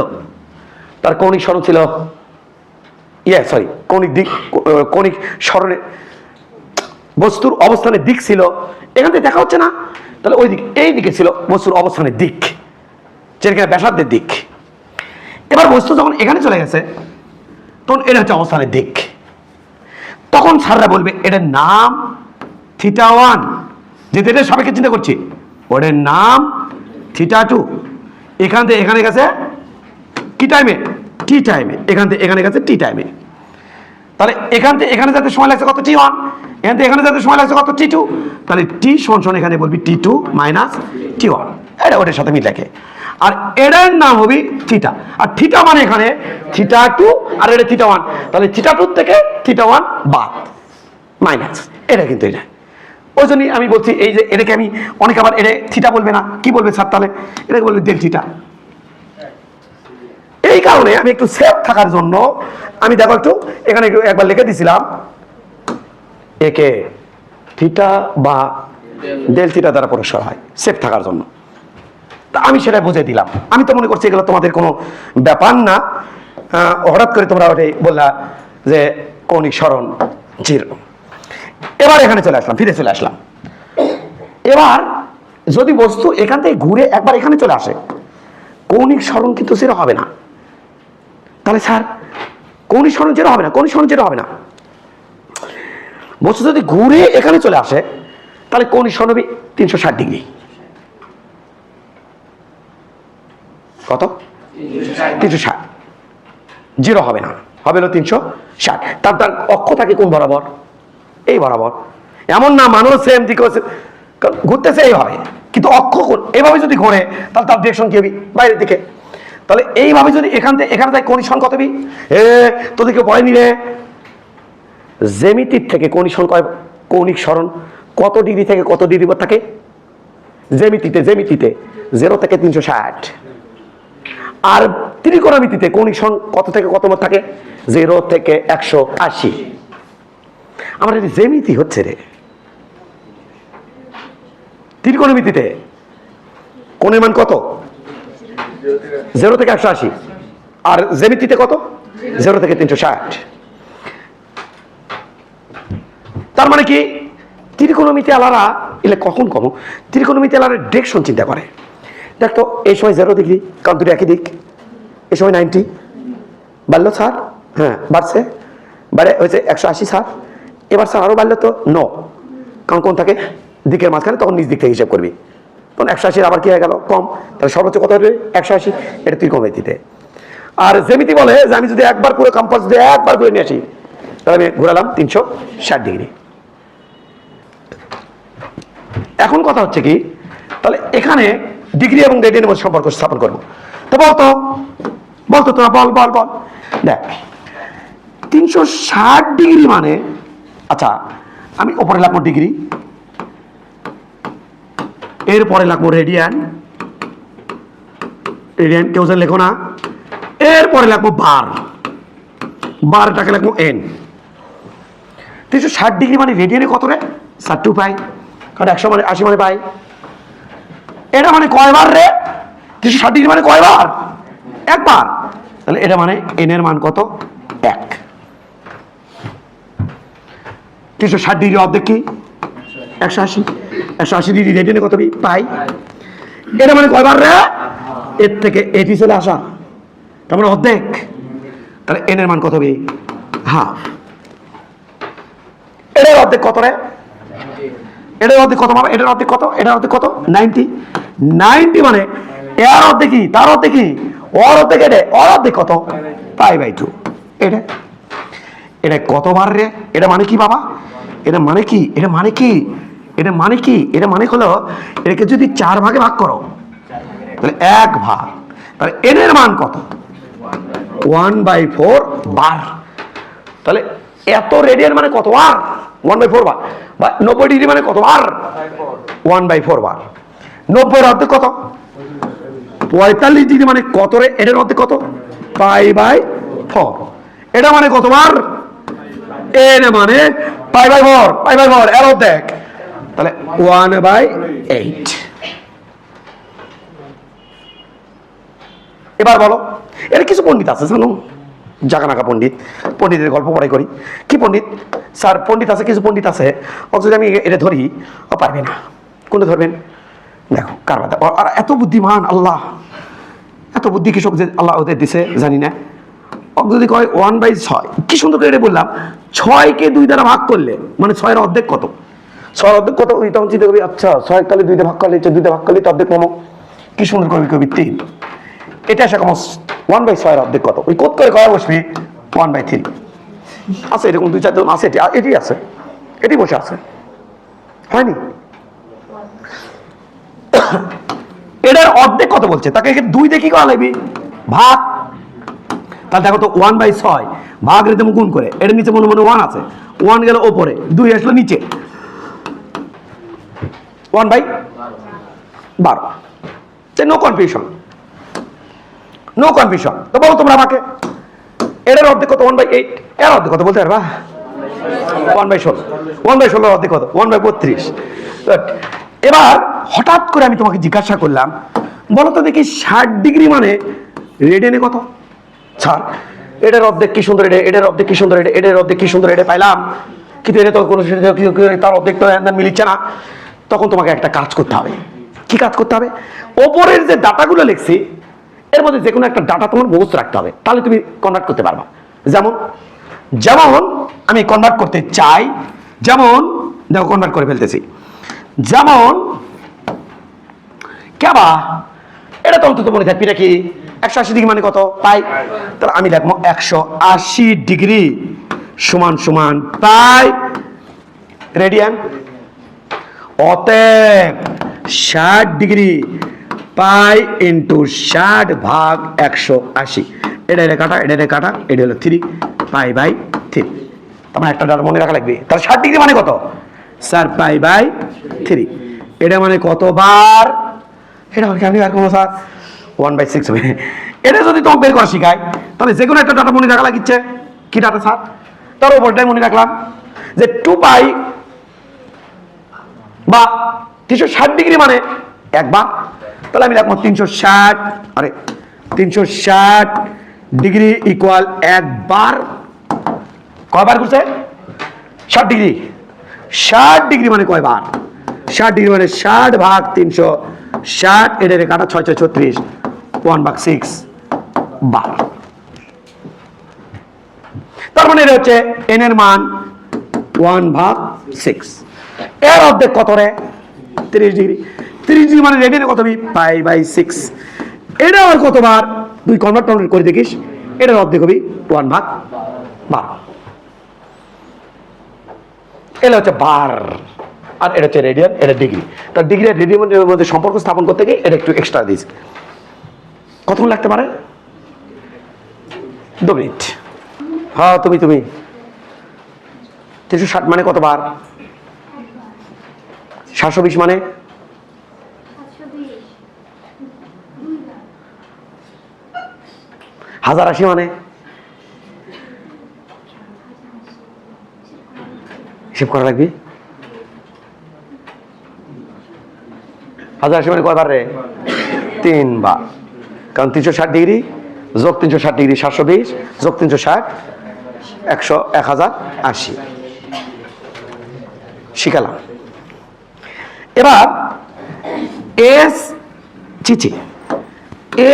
তার কৌণিক সরণ ছিল কৌণিক সরণে বস্তুর অবস্থানের দিক ছিল, এখান থেকে দেখা হচ্ছে না, তাহলে ওই দিক, এই দিকে ছিল বস্তুর অবস্থানের দিক, যেখানে ব্যাসার্ধের দিক। এবার বস্তু যখন এখানে চলে গেছে তখন এটা হচ্ছে অবস্থানের দিক। তখন স্যাররা বলবে এটার নাম θ1, যেহেতু এটা সাপেক্ষে চিন্তা করছি, ওটার নাম θ2। এখান থেকে এখানে গেছে কি টাইমে? টি টাইমে। এখান থেকে এখানে গেছে টি টাইমে। তাহলে এখান থেকে এখানে যাতে সময় লাগছে কত? t1। এখান থেকে এখানে যাতে সময় লাগছে কত? t2। তাহলে t সমান এখানে বলবি t2 মাইনাস t1, এটা ওটার সাথে মিল রাখে। আর এটার নাম হবে থিটা। আর থিটা মানে এখানে θ2 আর এটা θ1, তাহলে θ2 থেকে θ1 বাদ মাইনাস, এটা কিন্তু এটা। ওই জন্যই আমি বলছি এই যে এটাকে আমি অনেক আবার এটা থিটা বলবে না, কি বলবে স্যার? তাহলে এটাকে বলবে ডেল থিটা। এই কারণে আমি একটু সেফ থাকার জন্য আমি দেখো একটু এখানে একটু একবার লিখে দিছিলাম একে থিটা বা ডেল থিটা দ্বারা পরিষ্কার হয়, সেফ থাকার জন্য। তা আমি সেটা বুঝে দিলাম। আমি তো মনে করছি এগুলো তোমাদের কোনো ব্যাপার না, হঠাৎ করে তোমরা ওটাই বললা যে কৌণিক সরণ 0। এবার এখানে চলে আসলাম, ফিরে চলে আসলাম। এবার যদি বস্তু এখান থেকে ঘুরে একবার এখানে চলে আসে, কৌণিক সরণ কিন্তু 0 হবে না। তাহলে স্যার কৌণিক সরণ 0 হবে না, কৌণিক সরণ 0 হবে না। বস্তু যদি ঘুরে এখানে চলে আসে তাহলে কৌণিক সরণ হবে 360 ডিগ্রি। কত? 360। 0 হবে না, হবে হলো 360। তার অক্ষ থাকে কোন বরাবর? এই বরাবর। এমন না মানুষ সেম দিকে ঘুরতেছে এইভাবে, কিন্তু অক্ষ এইভাবে যদি ঘোরে তাহলে তার ডিরেকশন কি হবে? বাইরের দিকে। তাহলে এইভাবে যদি এখান থেকে এখানে যায় কৌণিক সরণ কত হবে? তোদেরকে পড়ে নিলে জ্যামিতির থেকে কৌণিক সরণ কত ডিগ্রি থেকে কত ডিগ্রি পর থাকে? জ্যামিতিতে 0 থেকে 360। আর ত্রিকোণমিতিতে কৌণিক সরণ কত থেকে কত পর থাকে? 0 থেকে 180। আমার এটি জ্যামিতি হচ্ছে রে। ত্রিকোণমিতিতে কোণের মান কত? 0 থেকে 180। আর জ্যামিতিতে কত? 0 থেকে 360। তার মানে কি ত্রিকোণমিতি আলারা এলে কখন কম? ত্রিকোণমিতি আলারা ডিরেকশন চিন্তা করে। দেখতো এই সময় 0 ডিগ্রি, কারণ দুটো একই দিক। এই সময় 90 বাড়লো স্যার, হ্যাঁ বাড়ছে, বাড়ে হয়েছে 180 স্যার। এবার স্যার আরো বাড়লো তো 9, কারণ কোন থাকে দিকের মাঝখানে, তখন নিজ দিক থেকে হিসাব করবি, তখন 180 আবার কি হয়ে গেল? কম। তাহলে সর্বোচ্চ কত হবে? 180। এটা ত্রিকোণমিতিতে। আর জ্যামিতি বলে যে আমি যদি একবার পুরো কম্পাস দিয়ে একবার ঘুরে নিয়ে আসি তাহলে আমি ঘুরালাম 360 ডিগ্রি। এখন কথা হচ্ছে কি, তাহলে এখানে ডিগ্রি এবং রেডিয়ানের মধ্যে সম্পর্ক স্থাপন করবো। তো বলতো তোরা বল বল বল। দেখ 360 ডিগ্রি মানে, আচ্ছা আমি ওপরে লাগবো ডিগ্রি, এরপরে লাগবো রেডিয়ান, কেউ যে লেখো না, এরপরে লাগবো বারটাকে লাগবো এন। 360 ডিগ্রি মানে রেডিয়ানে কত রে? 2 পাই, কারণ 100 মানে 80 মানে পাই। এটা মানে কয়বার রে? 360 ডিগ্রি মানে কয়বার? একবার। তাহলে এটা মানে এন এর মান কত? 1। 360 ডিগ্রি অর্ধেক কি? 180। 180 ডিগ্রি রেডিয়ানে কত পাই? এটা মানে কয়বার রে? এর থেকে এটি চলে আসা, তার মানে অর্ধেক। তাহলে এন এর মান কত হবে? হাফ। এটার অর্ধেক কত রে? এটার অর্ধেক কত পাবে? এটার অর্ধেক কত? এটার অর্ধেক কত? 90। 90 মানে এর অর্ধেক কি, তার অর্ধেক কি, ওর অর্ধেক, এটা ওর অর্ধেক কত, π/2। এটা এটা কতবার রে? এটা মানে কি বাবা? এটা মানে কি, এটা মানে কি, এটা মানে কি, এটা মানে হলো এটাকে যদি 4 ভাগে ভাগ করো তাহলে 1 ভাগ, তাহলে n এর মান কত? 1/4 বার। তাহলে এত রেডিয়ান মানে কত বার? 1/4 বার। বা 90 ডিগ্রি মানে কত বার? 1/4 বার। 90 এর অর্ধেক কত? 45 ডিগ্রি মানে কত রে? এটার অর্ধেক কত? π/4। এটা মানে কতবার? n মানে π/4 এর অর্ধেক, তাহলে 1/8। এবার বলো, এর কিছু পণ্ডিত আছে জানো, জাগানাকা পণ্ডিত, পণ্ডিতের গল্প পড়াই করি। কি পণ্ডিত? স্যার পণ্ডিত আছে, কিছু পণ্ডিত আছে, ও যদি আমি এটা ধরি ও পারবে না। কোনটা ধরবেন? দেখো কার কথা, আর এত বুদ্ধিমান আল্লাহ, এত বুদ্ধি কৃষক যে আল্লাহ ওদের দিছে জানি না। ও যদি কয় 1/6, কি সুন্দর করে এটা বললাম, 6কে 2 দ্বারা ভাগ করলে মানে 6 এর অর্ধেক কত? 6 এর অর্ধেক কত? ওই তখন চিন্তা করবি, আচ্ছা 6 তাহলে 2 দিয়ে ভাগ করলে, 2 দিয়ে ভাগ করলে তো অর্ধেক পাবো। কি সুন্দর করবি, কবি 3। এটা আসে কম 1/6 এর অর্ধেক কত? ওই কোত করে কয়া বসবি 1/3 আছে, এরকম 2-4 জন আছে, এটি আছে, এটি বসে আছে, হয়নি? এটার অর্ধেক কত বলছে, তাকে 2 দিয়ে কি করা লাগবে? ভাগ। তাহলে দেখো তো 1/6 ভাগ রেতে গুণ করে, এর নিচে মনে মনে 1 আছে, 1 গেল ওপরে, 2 আসলো নিচে, 1/12। No confusion, no confusion. তো বলো তোমরা আমাকে, এর অর্ধেক কত? 1/8। এর অর্ধেক কত বলতে পারবা? 1/16। 1/16 অর্ধেক কত? 1/32। এবার হঠাৎ করে আমি তোমাকে জিজ্ঞাসা করলাম, বলো তো দেখি 60 ডিগ্রি মানে রেডিয়ানে কত? স্যার এটার অর্ধেক কি সুন্দর, এটার অর্ধেক কি সুন্দর, এটার অর্ধেক কি সুন্দর, এটা পাইলাম, কিন্তু এটা তো কোনো তার অর্ধেক তো মিলিচ্ছে না। তখন তোমাকে একটা কাজ করতে হবে। কি কাজ করতে হবে? ওপরের যে ডাটাগুলো লিখছি এর মধ্যে যে কোনো একটা ডাটা তোমার মুখস্থ রাখতে হবে, তাহলে তুমি কনভার্ট করতে পারবা। যেমন যেমন আমি কনভার্ট করতে চাই, যেমন দেখো কনভার্ট করে ফেলতেছি, যেমন কেবা, এটা তো অন্তত মনে থাকবি নাকি 180 ডিগ্রি মানে কত? পাই। তাহলে আমি লিখবো 180 ডিগ্রি সমান সমান পাই রেডিয়ান। অতএব 60 ডিগ্রি পাই ইন্টু 60 ভাগ 180। এটা কাটা, এটা কাটা, এটা হলো 3 π/3। তোমার একটা ডাটা মনে রাখা লাগবে। তাহলে 60 ডিগ্রি মানে কত? স্যার π/3। এটা মানে কতবার? এটা আমি আর কোনো স্যার 1/6 হবে। এটা যদি তোমাকে বের করা শিখায় তাহলে যে কোনো একটা ডাটা মনে রাখা লাগিচ্ছে। কি ডাটা স্যার? তার উপরটাই মনে রাখলাম যে 2π বা 360 ডিগ্রি মানে একবার। তাহলে আমি লিখবো 360, আরে 360 ডিগ্রি ইকুয়াল একবার। কয়বার ঘুরছে? 60 ডিগ্রি। 60 ডিগ্রি মানে কয়বার? 60 ডিগ্রি মানে 60 ভাগ 360, এটা কাটা 6 6 36, 1/6 বার। তার মানে এটা হচ্ছে n এর মান 1/6। এর অর্ধেক কত রে? 30 ডিগ্রি। 30 ডিগ্রি মানে রেডিয়ানে কত হবে? π/6। এটা আর কতবার? তুই কনভার্ট করে দেখিস, এটার অর্ধেক হবে 1/12। এটা হচ্ছে বার, আর এটা হচ্ছে রেডিয়ান, এটা ডিগ্রি। তার ডিগ্রি আর রেডিয়ানের মধ্যে সম্পর্ক স্থাপন করতে গিয়ে এটা একটু এক্সট্রা দিয়েছে। কতক্ষণ লাগতে পারে? 2 মিনিট। হ্যাঁ তুমি 360 মানে কতবার? 720 মানে 1080 মানে হিসেব করা লাগবে। 1080 মানে কয়বার রে? 3 বার। কারণ 360 ডিগ্রি যোগ 360 ডিগ্রি 720 যোগ 360 1080 শিখালাম। এবার এস চিচি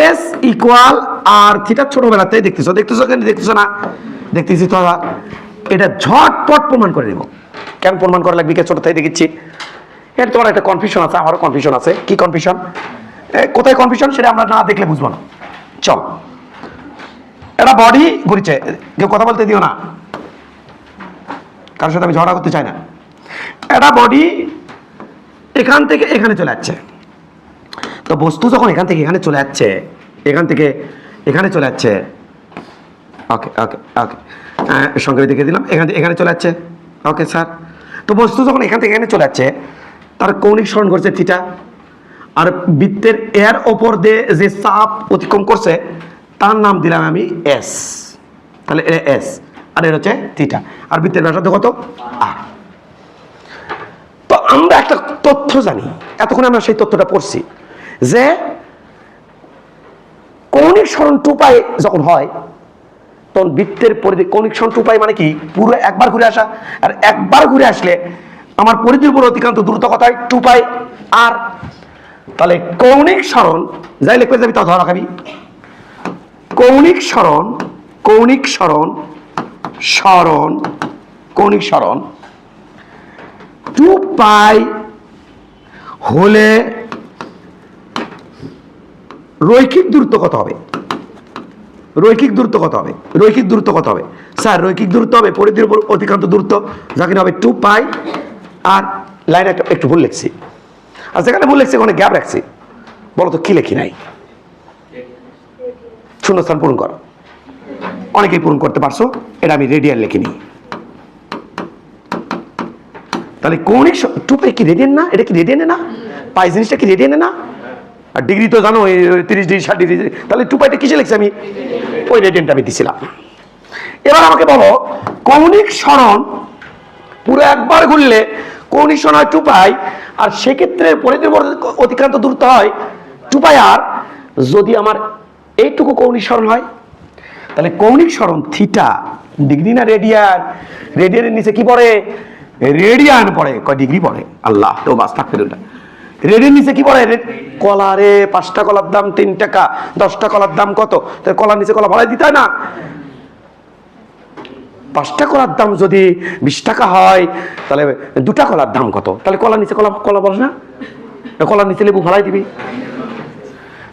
এস ইকুয়াল আর থিটা ছোটবেলাতে দেখতেছো কেন? দেখতেছো না? দেখতেছি তো। এটা ঝটপট প্রমাণ করে দেব। কেন প্রমাণ করা লাগবে? ছোট থেকে দেখেছি। এর তোমার একটা কনফিউশন আছে, আমারও কনফিউশন আছে। কি কনফিউশন? কোথায় কনফিউশন সেটা আমরা না দেখলে বুঝবো না। চল, এটা বডি ঘুরছে, কেউ কথা বলতে দিও না, কারোর সাথে আমি ঝগড়া করতে চাই না। এটা বডি এখান থেকে এখানে চলে যাচ্ছে, তো বস্তু যখন এখান থেকে এখানে চলে যাচ্ছে, এখান থেকে এখানে চলে যাচ্ছে, ওকে ওকে ওকে, সংক্ষেপে দেখে দিলাম, এখান থেকে এখানে চলে যাচ্ছে, ওকে স্যার। তো বস্তু যখন এখান থেকে এখানে চলে যাচ্ছে, তার কৌণিক সরণ ঘটছে থিটা, আর বৃত্তের এর ওপর দিয়ে যে চাপ অতিক্রম করছে তার নাম দিলাম আমি এস, তাহলে এস, আর এর হচ্ছে থিটা, আর বৃত্তের ব্যাসার্ধ কত আর। তো আমরা একটা তথ্য জানি, এতক্ষণ আমরা সেই তথ্যটা পড়ছি যে কৌণিক সরণ 2π যখন হয় তখন বৃত্তের পরিধি, কৌণিক সরণ 2π মানে কি, পুরো একবার ঘুরে আসা, আর একবার ঘুরে আসলে আমার পরিধির উপর অতিক্রান্ত দূরত্ব কত হয়, 2π আর। তাহলে কৌণিক সরণ যাই লিখতে যাবি তা ধরা খাবি, কৌণিক সরণ, কৌণিক সরণ, সরণ, কৌণিক সরণ 2π হলে রৈখিক দূরত্ব কত হবে, রৈখিক দূরত্ব কত হবে, রৈখিক দূরত্ব কত হবে স্যার, রৈখিক দূরত্ব হবে পরিধির উপর অতিক্রান্ত দূরত্ব, যা কিনা হবে 2π আর। লাইন একটু ভুল লিখছি, আর যেখানে ভুল লিখছি ওখানে গ্যাপ রাখছি, বলো তো কি লেখি নাই, শূন্যস্থান পূরণ করো, অনেকেই পূরণ করতে পারছো, এটা আমি রেডিয়ান লিখিনি। তাহলে কৌণিক 2π কি রেডিয়ান না, এটা কি রেডিয়ানে না, পাই জিনিসটা কি রেডিয়ানে না, আর ডিগ্রি তো জানো 30 ডিগ্রি 60 ডিগ্রি, তাহলে 2πটা কিসে লিখছি আমি, ওই রেডিয়ানটা আমি দিছিলাম। এবার আমাকে বলো কৌণিক সরণ পুরো একবার ঘুরলে কৌণিক সরণ হয় 2π, আর সেক্ষেত্রে পরিধির উপর অতিক্রান্ত দূরত্ব হয় 2π আর। যদি আমার এইটুকু কৌণিক সরণ হয়, তাহলে কৌণিক সরণ থিটা, ডিগ্রি না রেডিয়ান, রেডিয়ানের নিচে কি পড়ে, রেডিয়ান পড়ে, কয় ডিগ্রি পড়ে, আল্লাহ তো বাস থাকতে দুটা, রেডিয়ান নিচে কি পড়ে, কলা রে, 5টা কলার দাম 3 টাকা, 10টা কলার দাম কত, তাহলে কলার নিচে কলা ভরাই দিতে হয় না, 5টা কলার দাম যদি 20 টাকা হয় তাহলে 2টা কলার দাম কত, তাহলে কলার নিচে কলা বলে না, কলার নিচে লেবু ভরাই দিবি,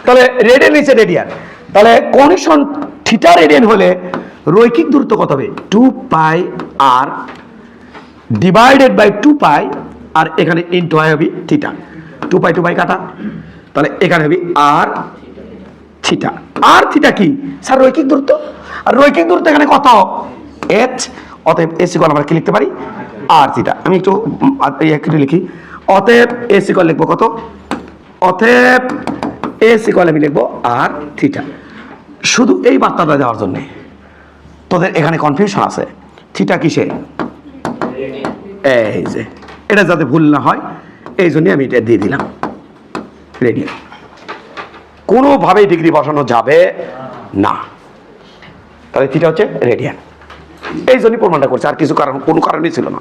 তাহলে রেডিয়ান নিচে রেডিয়ান, তাহলে কৌণিক সরণ থিটা রেডিয়ান হলে রৈখিক দূরত্ব কত হবে, 2π আর ডিভাইডেড বাই 2π, আর এখানে ইনটু হয় হবে থিটা, 2π 2π কাটা, তাহলে এখানে হবে আর থিটা। আর থিটা কি স্যার, রৈখিক দূরত্ব, আর রৈখিক দূরত্ব এখানে কত, h, অতএব এস ইকুয়াল আমরা কি লিখতে পারি, আর থিটা। আমি একটু লিখি, অতএব এস ইকুয়াল লিখবো কত, অতএব এস ইকুয়াল আমি লিখবো আর থিটা। শুধু এই বার্তাটা দেওয়ার জন্য তোদের এখানে কনফিউশন আছে, থিটা কিসে, এই যে এটা যাতে ভুল না হয় এই জন্য আমি এটা দিয়ে দিলাম রেডিয়ান, কোনোভাবেই ডিগ্রি বসানো যাবে না, তাহলে থিটা হচ্ছে রেডিয়ান, এই জন্যই প্রমাণটা করছে, আর কিছু কারণ কোনো কারণই ছিল না।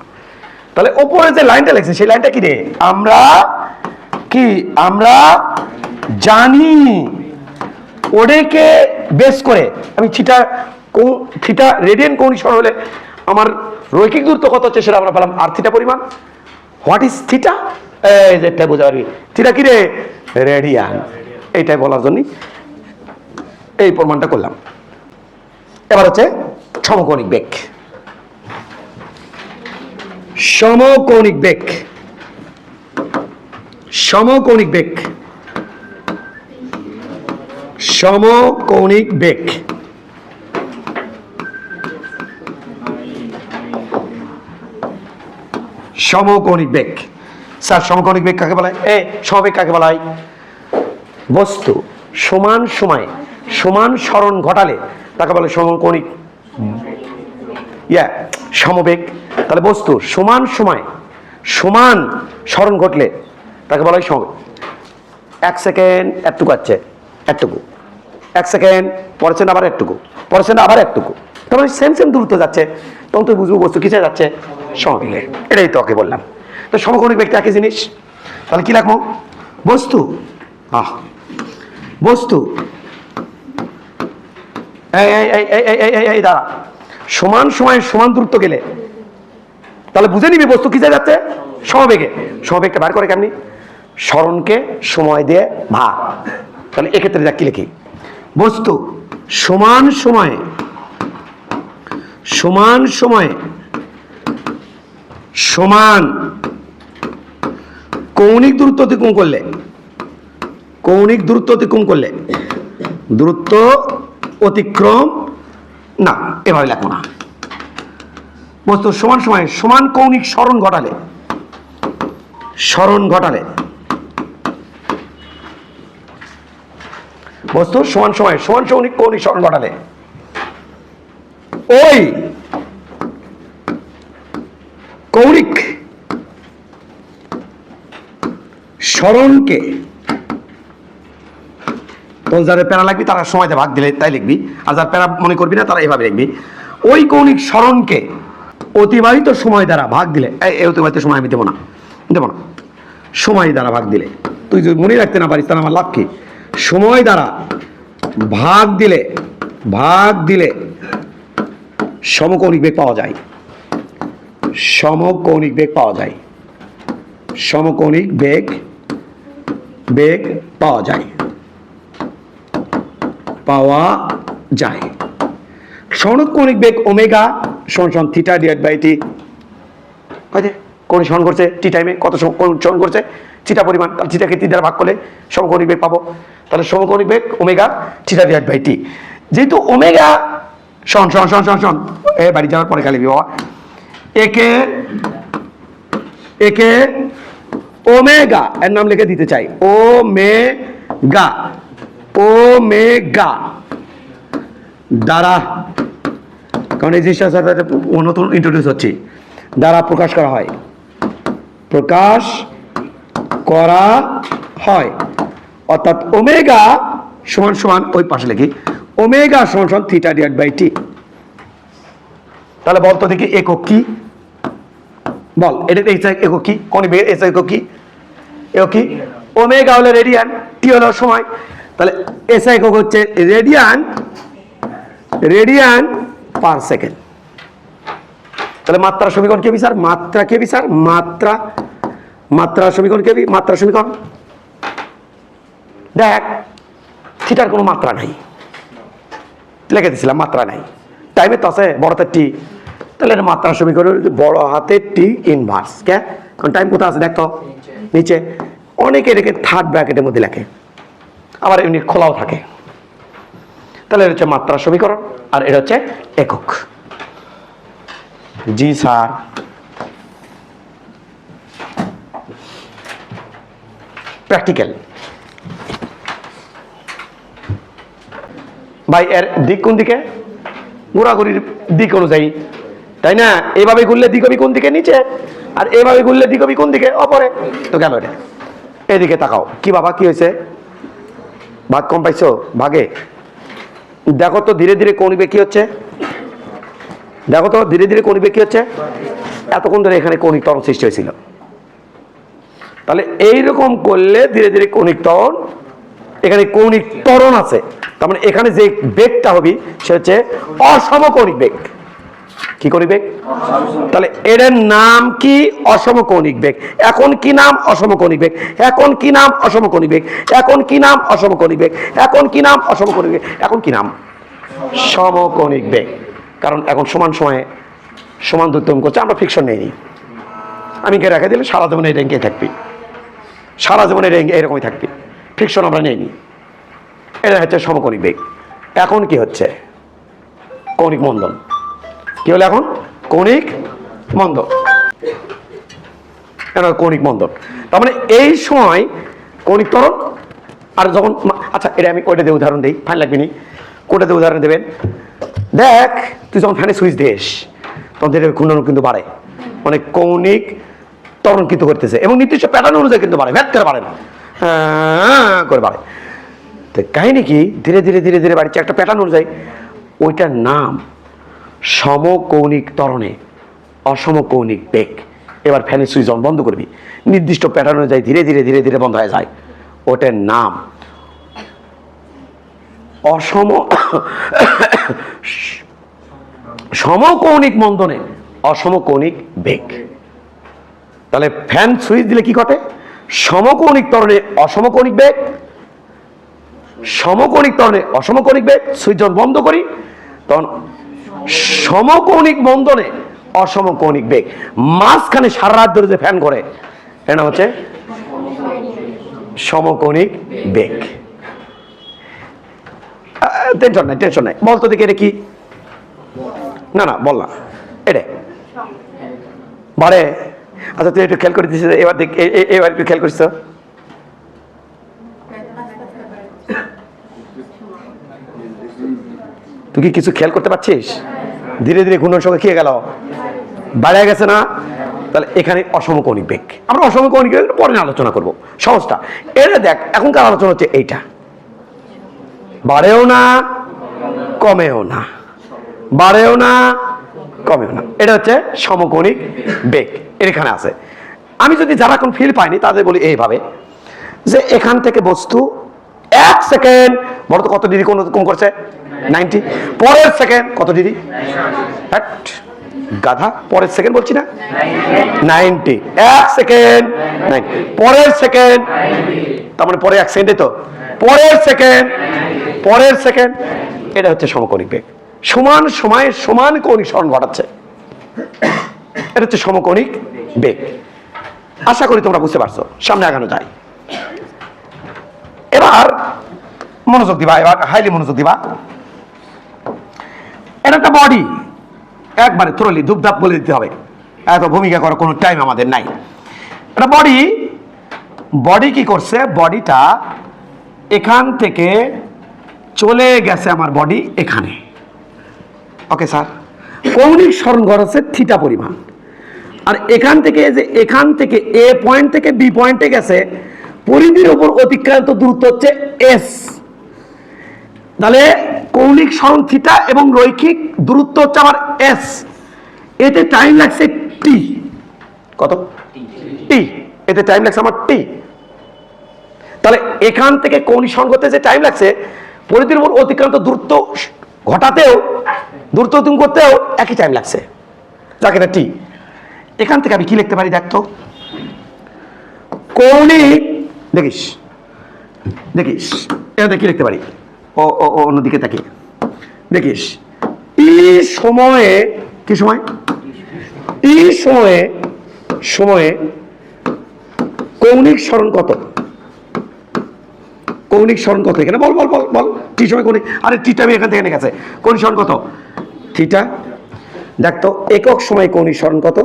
তাহলে ওপরে যে লাইনটা লেখছে সেই লাইনটা কি রে, আমরা কি আমরা জানি, ওটাকে বেস করে আমি থিটা রেডিয়ান কৌণিক সরণ হলে আমার রৈখিক দূরত্ব কত হচ্ছে সেটা আমরা পেলাম আর থিটা পরিমাণ। হোয়াট ইজ থিটা, এই যেটা বোঝা পারবি, থিটা কি রে, রেডিয়ান, এইটাই বলার জন্য এই প্রমাণটা করলাম। এবার হচ্ছে সমকৌণিক বেগ, সমকৌণিক বেগ, সমকৌণিক বেগ, সমকৌণিক বেগ, সমকৌণিক বেগ স্যার, সমকৌণিক বেগ কাকে বলা হয়, সমবেগ কাকে বলা হয়, বস্তু সমান সময়ে সমান সরণ ঘটালে তাকে বলে সমকৌণিক সমবেগ। তাহলে বস্তু সমান সময় সমান সরণ ঘটলে তাকে বলা হয় সমবেগ। 1 সেকেন্ড একটুকু আছে, একটুকু 1 সেকেন্ড পরেছে আবার একটুকু, পরেছে আবার একটুকু, তারপরে সেম দূরত্ব যাচ্ছে, তখন তুই বুঝবো বস্তু কিসে যাচ্ছে, সমবেগে। এটাই তোকে বললাম। তো সমকৌণিক বেগটা একই জিনিস, তাহলে কি লিখবো, বস্তু বস্তু এই দাঁড়া, সমান সময়ে সমান দূরত্ব গেলে তাহলে বুঝে নিবি বস্তু কিসে যাচ্ছে, সমবেগে। সমবেগটা বার করে কেমনি, স্মরণকে সময় দিয়ে ভাগ। তাহলে এক্ষেত্রে যা কি লিখি, বস্তু সমান সময়ে সমান কৌণিক দূরত্ব অতিক্রম করলে দূরত্ব অতিক্রম না, এভাবে লেখো না। বস্তু সমান সময়ে সমান কৌণিক স্মরণ ঘটালে বস্তু সমান সময়ে সমান কৌণিক স্মরণ ঘটালে ওই কৌণিক স্মরণকে, তো যারা প্যারা লাগবি তারা সময়তে ভাগ দিলে তাই লিখবি, আর যারা প্যারা মনে করবি না তারা এভাবে লিখবি। ওই কৌণিক স্মরণকে অতিবাহিত সময় দ্বারা ভাগ দিলে, এই অতিবাহিত সময় আমি দেবো না, সময় দ্বারা ভাগ দিলে, তুই যদি মনে রাখতে না পারিস তাহলে আমার লাভ কি? সময় দ্বারা ভাগ দিলে সমকৌণিক বেগ পাওয়া যায়। সমকৌণিক বেগ পাওয়া যায়। সমকৌণিক বেগ ওমেগা সমান থিটা ডিভাইড বাই টি। কোন স্মরণ করছে টি টাইমে, কত স্মরণ করছে থিটা পরিমাণ, তাহলে থিটাকে টি দ্বারা ভাগ করলে সমকৌণিক বেগ পাবো। তাহলে সমকৌণিক বেগ ওমেগা থিটা ডিভাইড বাই টি। যেহেতু ওমেগা শোন বাড়ি যাওয়ার পরে খালি বাবা, একে ওমেগা এর নাম লিখে দিতে চাই, ওমেগা দ্বারা, কারণ এই জিনিসটা নতুন ইন্ট্রোডিউস হচ্ছে, দ্বারা প্রকাশ করা হয়। অর্থাৎ ওমেগা সমান ওই পাশে লিখি, ওমেগা সমান থিটা ডিভাইড বাই টি। তাহলে বলতো দেখি একক কি, বল এটা একক কি, কোন একক কি? ওমেগা হলো রেডিয়ান, টি হলো সময়। তাহলে এসআই একক হচ্ছে রেডিয়ান পার সেকেন্ড। তাহলে মাত্রা সমীকরণ কে বিচার, মাত্রা সমীকরণ কে, মাত্রা সমীকরণ দেখ, থিটার কোনো মাত্রা নাই, লিখে দিছিলাম মাত্রা নাই, টাইমে তো আছে বড় হাতের টি, তাহলে মাত্রা সমীকরণ বড় হাতের টি ইনভার্স। কে, কারণ টাইম কোথায় আছে দেখো নিচে, অনেকে এটাকে থার্ড ব্র্যাকেটের মধ্যে লেখে, আবার এমনি খোলাও থাকে। তাহলে এটা হচ্ছে মাত্রা সমীকরণ, আর এটা হচ্ছে একক। জি স্যার, প্র্যাকটিক্যাল ভাই, এর দিক কোন দিকে? ঘোরাঘুরির দিক অনুযায়ী, তাই না? এইভাবে ঘুরলে দিক হবে কোন দিকে? নিচে। আর এইভাবে ঘুরলে দিক হবে কোন দিকে? অপরে। তো গেল এটা, এদিকে তাকাও। কি বাবা, কি হয়েছে? ভাগ কম পাইছো? ভাগে দেখো তো ধীরে ধীরে কৌণিক বেগ কি হচ্ছে, এতক্ষণ ধরে এখানে কৌণিক ত্বরণ সৃষ্টি হয়েছিল। তাহলে এইরকম করলে ধীরে ধীরে কৌণিক ত্বরণ, এখানে কৌণিক ত্বরণ আছে, তার মানে এখানে যে বেগটা হবে সে হচ্ছে অসমকৌণিক বেগ। কি কৌণিক বেগ? তাহলে এর নাম কি? অসমকৌণিক বেগ। এখন কি নাম? অসমকৌণিক বেগ। এখন কি নাম? অসমকৌণিক বেগ। এখন কি নাম? অসমকৌণিক বেগ। এখন কি নাম? অসমকৌণিক বেগ। এখন কি নাম? সমকৌণিক বেগ। কারণ এখন সমান সময়ে সমান দূরত্ব করছে, আমরা ফিকশন নেইনি। আমি কে রেখে দিলে সারা জীবনে এই র্যাঙ্কে থাকবি, সারা জীবনে র্যাঙ্ক এরকমই থাকবি, ফিকশন আমরা নেইনি। এটা হচ্ছে সমকৌণিক বেগ। এখন কি হচ্ছে? কৌণিক মন্দন। কি হলো এখন? কৌণিক মন্দন। কৌণিক মন্দন, তার মানে এই সময় কৌণিক ত্বরণ। আর যখন, আচ্ছা এটা আমি ওইটা দিয়ে উদাহরণ দিই, ফাইন লাগবে নি, কোটা দিয়ে উদাহরণ দেবেন। দেখ তুই যখন ফ্যানে সুইচ দিস তখন ঘূর্ণন কিন্তু বাড়ে, মানে কৌণিক ত্বরণ কিন্তু করতেছে, এবং নির্দিষ্ট প্যাটার্ন অনুযায়ী কিন্তু বাড়ে, ভ্যাট করে বাড়ে না, করে বাড়ে। তো কাহিনী কি? ধীরে ধীরে ধীরে ধীরে বাড়ছে একটা প্যাটার্ন অনুযায়ী। ওইটার নাম সমকৌণিক ত্বরণে অসমকৌণিক বেগ। এবার ফ্যানের সুইচ যখন বন্ধ করবি নির্দিষ্ট প্যাটার্ন অনুযায়ী ধীরে ধীরে ধীরে ধীরে বন্ধ হয়ে যায়, ওটার নাম সমকৌণিক মন্দনে অসমকৌণিক বেগ। তাহলে ফ্যান সুইচ দিলে কি ঘটে? সমকৌণিক ত্বরণে অসমকৌণিক বেগ, সমকৌণিক ত্বরণে অসমকৌণিক বেগ, সুইচ যখন বন্ধ করি তখন সমকৌণিক বন্ধনে অসমকৌণিক বেগ, মাঝখানে সারা রাত ধরে যে ফ্যান করে এটা হচ্ছে সমকৌণিক বেগ। টেনশন নাই বলতো দেখি এটা কি? না বল না এটা বাড়ে। আচ্ছা তুই একটু খেয়াল করে দিস, এবার দেখ, এবার একটু খেয়াল করিস। তুই কি কিছু খেয়াল করতে পারছিস? ধীরে ধীরে ঘূর্ণন সঙ্গে খেয়ে গেল, বাড়ে গেছে না? তাহলে এখানে অসমকৌণিক বেগ। আমরা অসমকৌণিক বেগ পরে আলোচনা করবো, সহজটা। এটা দেখ, এখনকার আলোচনা হচ্ছে এইটা, বাড়েও না কমেও না, বাড়েও না কমেও না, এটা হচ্ছে সমকৌণিক বেগ। এখানে আছে। আমি যদি যারা এখন ফিল পাইনি তাদের বলি এইভাবে যে এখান থেকে বস্তু 1 সেকেন্ড বড় তো কত ডিগ্রি কম করছে? 90। পরের সেকেন্ড কত ডিগ্রি? গাধা, পরের সেকেন্ড বলছি না, 90। 1 সেকেন্ড 90, পরের সেকেন্ড, তার মানে পরে 1 সেকেন্ডে তো পরের সেকেন্ড, এটা হচ্ছে সমকৌণিক বেগ। সমান সময়ে সমান কৌণিক সরণ ঘটাচ্ছে, এটা হচ্ছে সমকৌণিক বেগ। আশা করি তোমরা বুঝতে পারছো। সামনে আগানো যায়। এবার মনোযোগ দিবা, এবার হাইলি মনোযোগ দিবা। এটা একটা বডি, একবারে থ্রোলি ধূপধাপ বলে দিতে হবে, এত ভূমিকা করার কোনো টাইম আমাদের নাই। এটা বডি কি করছে? বডিটা এখান থেকে চলে গেছে, আমার বডি এখানে। ওকে স্যার, কৌণিক সরণ ঘটাচ্ছে থিটা পরিমাণ। আর এখান থেকে এ পয়েন্ট থেকে বি পয়েন্টে গেছে, পরিধির উপর অতিক্রান্ত দূরত্ব হচ্ছে এস। তাহলে কৌণিক সরণ থিটা এবং রৈখিক দূরত্ব হচ্ছে আমার এস। এতে টাইম লাগছে টি। কত? টি। এতে টাইম লাগছে আমার টি। তাহলে এখান থেকে কৌণিক সরণ করতে যে টাইম লাগছে, পরিধির উপর অতিক্রান্ত দূরত্ব ঘটাতেও, দূরত্ব অতিক্রম করতেও একই টাইম লাগছে, যাকে এটা টি। এখান থেকে আমি কি লিখতে পারি দেখতো? কৌণিক, দেখিস এটা কি লিখতে পারি? ও অন্যদিকে তাকিয়ে দেখিস, টি সময়ে, কি সময়? টি সময়ে কৌণিক সরণ কত? কৌণিক সরণ কত এখানে? বল বল বল বল। টি সময় কৌণিক, আরে টিটা আমি এখান থেকে এনে গেছে। কৌণিক সরণ কত? থিটা। দেখতো একক সময় কৌণিক সরণ কত?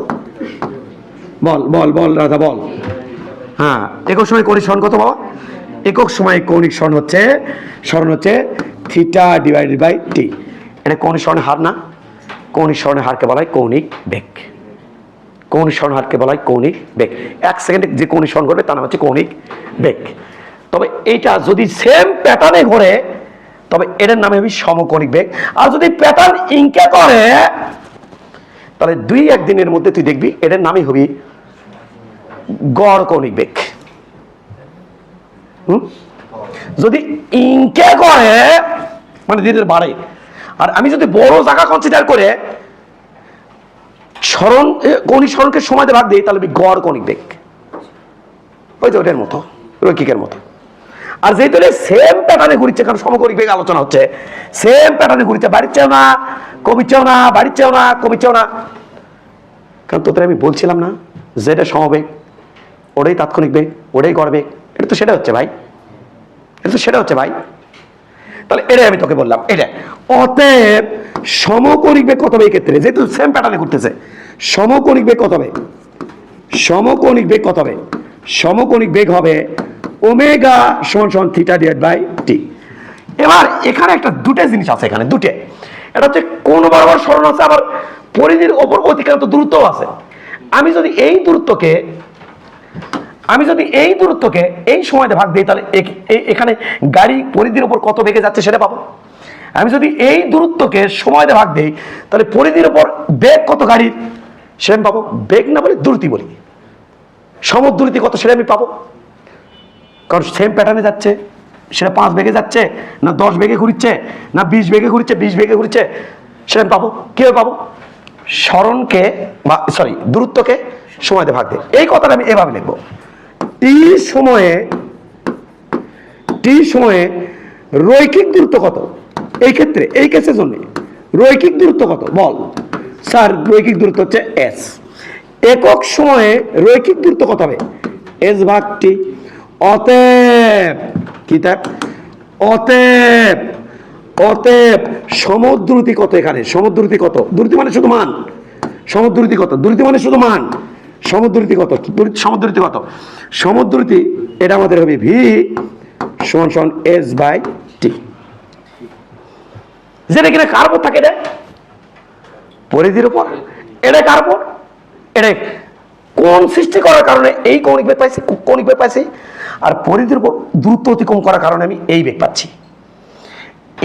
বল বল বল রাধা বল। হ্যাঁ, একক সময় কৌণিক সরণ কত বাবা? একক সময় কৌণিক সরণ হচ্ছে থিটা ডিভাইডেড বাই টি। এটা কৌণিক সরণের হার না? কৌণিক সরণের হারকে বলা হয় কৌণিক বেগ। কৌণিক সরণ হারকে বলা হয় কৌণিক বেগ। 1 সেকেন্ডে যে কৌণিক সরণ ঘটবে তার নাম হচ্ছে কৌণিক বেগ। তবে এইটা যদি সেম প্যাটার্নে ঘোরে তবে এটার নামে হবে সমকৌণিক বেগ। আর যদি প্যাটার্ন ইনকে করে তাহলে 2-1 দিনের মধ্যে তুই দেখবি এটার নামই হবে গড় কৌণিক বেগ। যদি ইনকে করে মানে ধীরে ধীরে বাড়ে। আর আমি যদি বড় জায়গা কনসিডার করে সরণ কৌণিক সরণকে সময় দিয়ে ভাগ দিই তাহলে গড় কৌণিক বেগ। ওই তো ওটার মতো, রৈখিকের মতো। আর যেহেতু সেম প্যাটার্নে ঘুরছে, কারণ সমকৌণিক বেগ আলোচনা হচ্ছে, সেম প্যাটার্নে ঘুরছে, বাড়িচ্ছেও না কমিচ্ছেও না, বাড়িচ্ছেও না কমিচ্ছেও না। কারণ তোদের আমি বলছিলাম না যেটা সমবেগ ওটাই তাৎক্ষণিক বেগ, ওটাই গড় বেগ। এটা তো সেটা হচ্ছে ভাই, তাহলে এটাই আমি তোকে বললাম। এটা অতএব সমকৌণিক বেগ কত হবে এই ক্ষেত্রে? যেহেতু সেম প্যাটার্নে ঘুরতেছে, সমকৌণিক বেগ কত হবে? সমকৌণিক বেগ হবে ওমেগা সমান থিটা ডিভাইড বাই টি। এবার এখানে একটা দুটো জিনিস আছে, এখানে দুটো। এটা হচ্ছে কোন বরাবর সরণ আছে, আবার পরিধির ওপর অতিক্রান্ত দূরত্ব আছে। আমি যদি এই দূরত্বকে এই সময়তে ভাগ দিই তাহলে এখানে গাড়ি পরিধির উপর কত বেগে যাচ্ছে সেটা পাবো। আমি যদি এই দূরত্বকে সময় দিয়ে ভাগ দিই তাহলে পরিধির উপর বেগ কত গাড়ির সেটা আমি পাবো। বেগ না বলে দ্রুতি বলি, সমদ্রুতি কত সেটা আমি পাবো। কারণ সেম প্যাটার্নে যাচ্ছে, সেটা 5 বেগে যাচ্ছে না 10 বেগে ঘুরছে না 20 বেগে ঘুরছে সেটা আমি পাবো। কিভাবে পাবো? সরণকে দূরত্বকে সময় দিয়ে ভাগ দিই। এই কথাটা আমি এভাবে লিখবো, টি সময়ে রৈখিক দূরত্ব কত? এই ক্ষেত্রে এই কেসের জন্য রৈখিক দূরত্ব কত বল? স্যার রৈখিক দূরত্ব হচ্ছে এস। একক সময়ে রৈখিক দূরত্ব কত হবে? এস ভাগ টি। অতএব কি তার অতএব সমদ্রুতি কত? এখানে সমদ্রুতি কত? দ্রুতি মানে শুধু মান। সমদ্রুতি কত? দ্রুতি মানে শুধু মান। সমদ্রুতি কত? সমদ্রুতি কত? সমদ্রুতি এটা আমাদের হবে ভি সমান সমান এস বাই টি। যেটা কিনা কার উপর থাকে? এটা পরিধির উপর। এটা কার উপর? এটা কোন সৃষ্টি করার কারণে এই কৌণিক বেগ পাইছি, আর পরিধির উপর দ্রুত অতিক্রম করার কারণে আমি এই বেগ পাচ্ছি।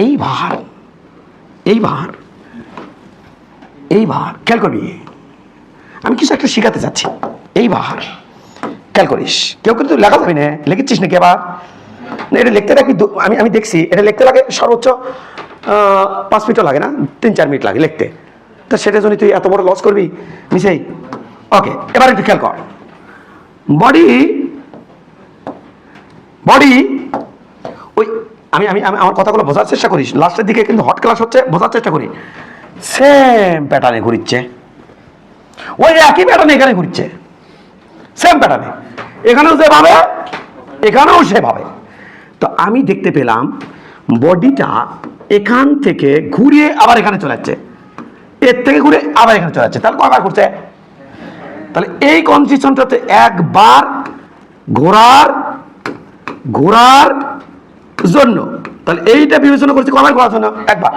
এই ভার খেয়াল করবি, আমি কিছু একটা শিখাতে চাচ্ছি। এই ভার খেয়াল করিস, কেউ কিন্তু লেখা যাবি না, লিখেছিস নাকি আবার? না, এটা লিখতে থাকি আমি দেখছি, এটা লিখতে লাগে সর্বোচ্চ 5 মিনিটও লাগে না, 3-4 মিনিট লাগে লিখতে। তা সেটার জন্য তুই এত বড় লস করবি মিশাই? ওকে, এবার একটু খেয়াল কর। বডি ওই আমি আমি আমার কথাগুলো বোঝার চেষ্টা করিস। লাস্টের দিকে কিন্তু হট ক্লাস হচ্ছে, বোঝার চেষ্টা করি। সেম প্যাটার্নে ঘুরিচ্ছে, ওই একই প্যাটার্নে এখানে ঘুরছে, সেম প্যাটার্নে এখানেও যেভাবে এখানেও সেভাবে। তো আমি দেখতে পেলাম বডিটা এখান থেকে ঘুরিয়ে আবার এখানে চলে যাচ্ছে, এর থেকে ঘুরে আবার এখানে চলে যাচ্ছে। তাহলে কয়বার ঘুরছে? তাহলে এই কনসিস্টেন্সটা হচ্ছে একবার ঘোরার জন্য। তাহলে এইটা বিবেচনা করছি কয়বার ঘোরার জন্য? একবার।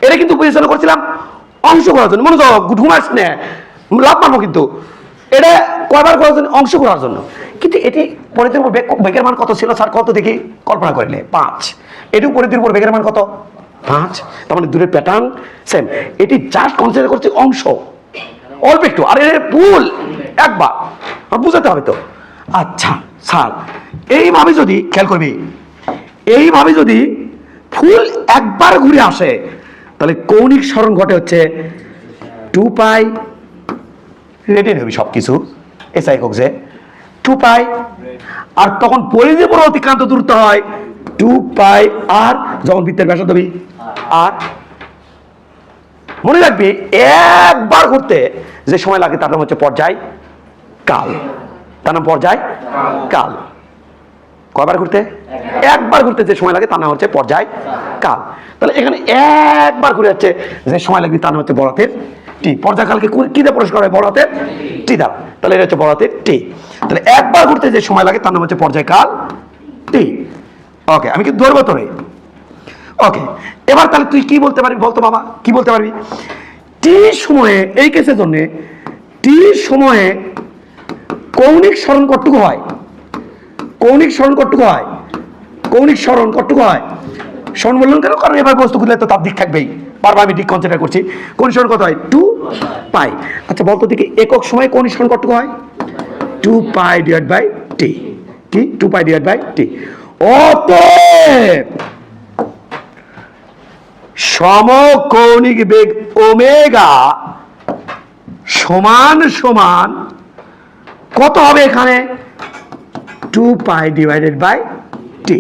এটা কিন্তু বিবেচনা করছিলাম অংশ ঘোরার জন্য। মনে করো ঘুমাস না, লাভ মারবো, কিন্তু এটা কয়বার ঘোরার জন্য? অংশ ঘোরার জন্য। কিন্তু এটি পরিধির উপর বেগের মান কত ছিল স্যার? কত দেখি কল্পনা করলে? 5। এটিও পরিধির উপর বেগের মান কত? 5। তার মানে দূরের প্যাটার্ন সেম। এটি জাস্ট কনসিডার করছে অংশ, অল্প একটু, আর এর পুল একবার। বুঝাতে হবে তো। আচ্ছা স্যার, এইভাবে যদি খেয়াল করবি, এইভাবে যদি ফুল একবার ঘুরে আসে, তাহলে কৌণিক সরণ ঘটে হচ্ছে 2 পাই। রেডি নেবি সব কিছু, এস একক যে 2 পাই। আর তখন পরিধি পুরো অতিক্রান্ত দূরত্ব হয় 2 পাই আর, যখন বৃত্তের ব্যাসার্ধ হবে আর। মনে রাখবি একবার ঘুরতে যে সময় লাগে তার নাম হচ্ছে পর্যায় কাল। তার নাম পর্যায় কাল। কয়বার ঘুরতে? একবার ঘুরতে যে সময় লাগে তার নাম হচ্ছে পর্যায় কাল। তাহলে এখানে একবার ঘুরে যাচ্ছে যে সময় লাগবে তার নাম হচ্ছে বড় হাতের টি। পর্যায়কালকে কি দিয়ে প্রকাশ করা হয়? বড় হাতের টি দ্বারা। তাহলে এটা হচ্ছে বড় হাতের টি। তাহলে একবার ঘুরতে যে সময় লাগে তার নাম হচ্ছে পর্যায়কাল টি। ওকে, আমি কি ধরবো তোরে? ওকে, এবার তাহলে তুই কি বলতে পারবি বলতো বাবা? কি বলতে পারবি? টি সময়ে, এই কেসের জন্য টি সময়ে কৌণিক সরণ কতটুকু হয়? কৌণিক সরণ কতটুকু হয়? কৌণিক সরণ কতটুকু হয়? সরণ বললাম কেন? কারণ এবার বস্তু খুলে তো তার দিক থাকবেই, বারবার আমি দিক কনসিডার করছি। কৌণিক সরণ কত হয়? 2 পাই। আচ্ছা বলতো দেখি, একক সময়ে কৌণিক সরণ কতটুকু হয়? 2 পাই ডিভাইড বাই টি। কি? 2 পাই ডিভাইড বাই টি। অতএব সমকৌণিক বেগ ওমেগা সমান সমান কত হবে এখানে? 2 পাই ডিভাইডেড বাই টি।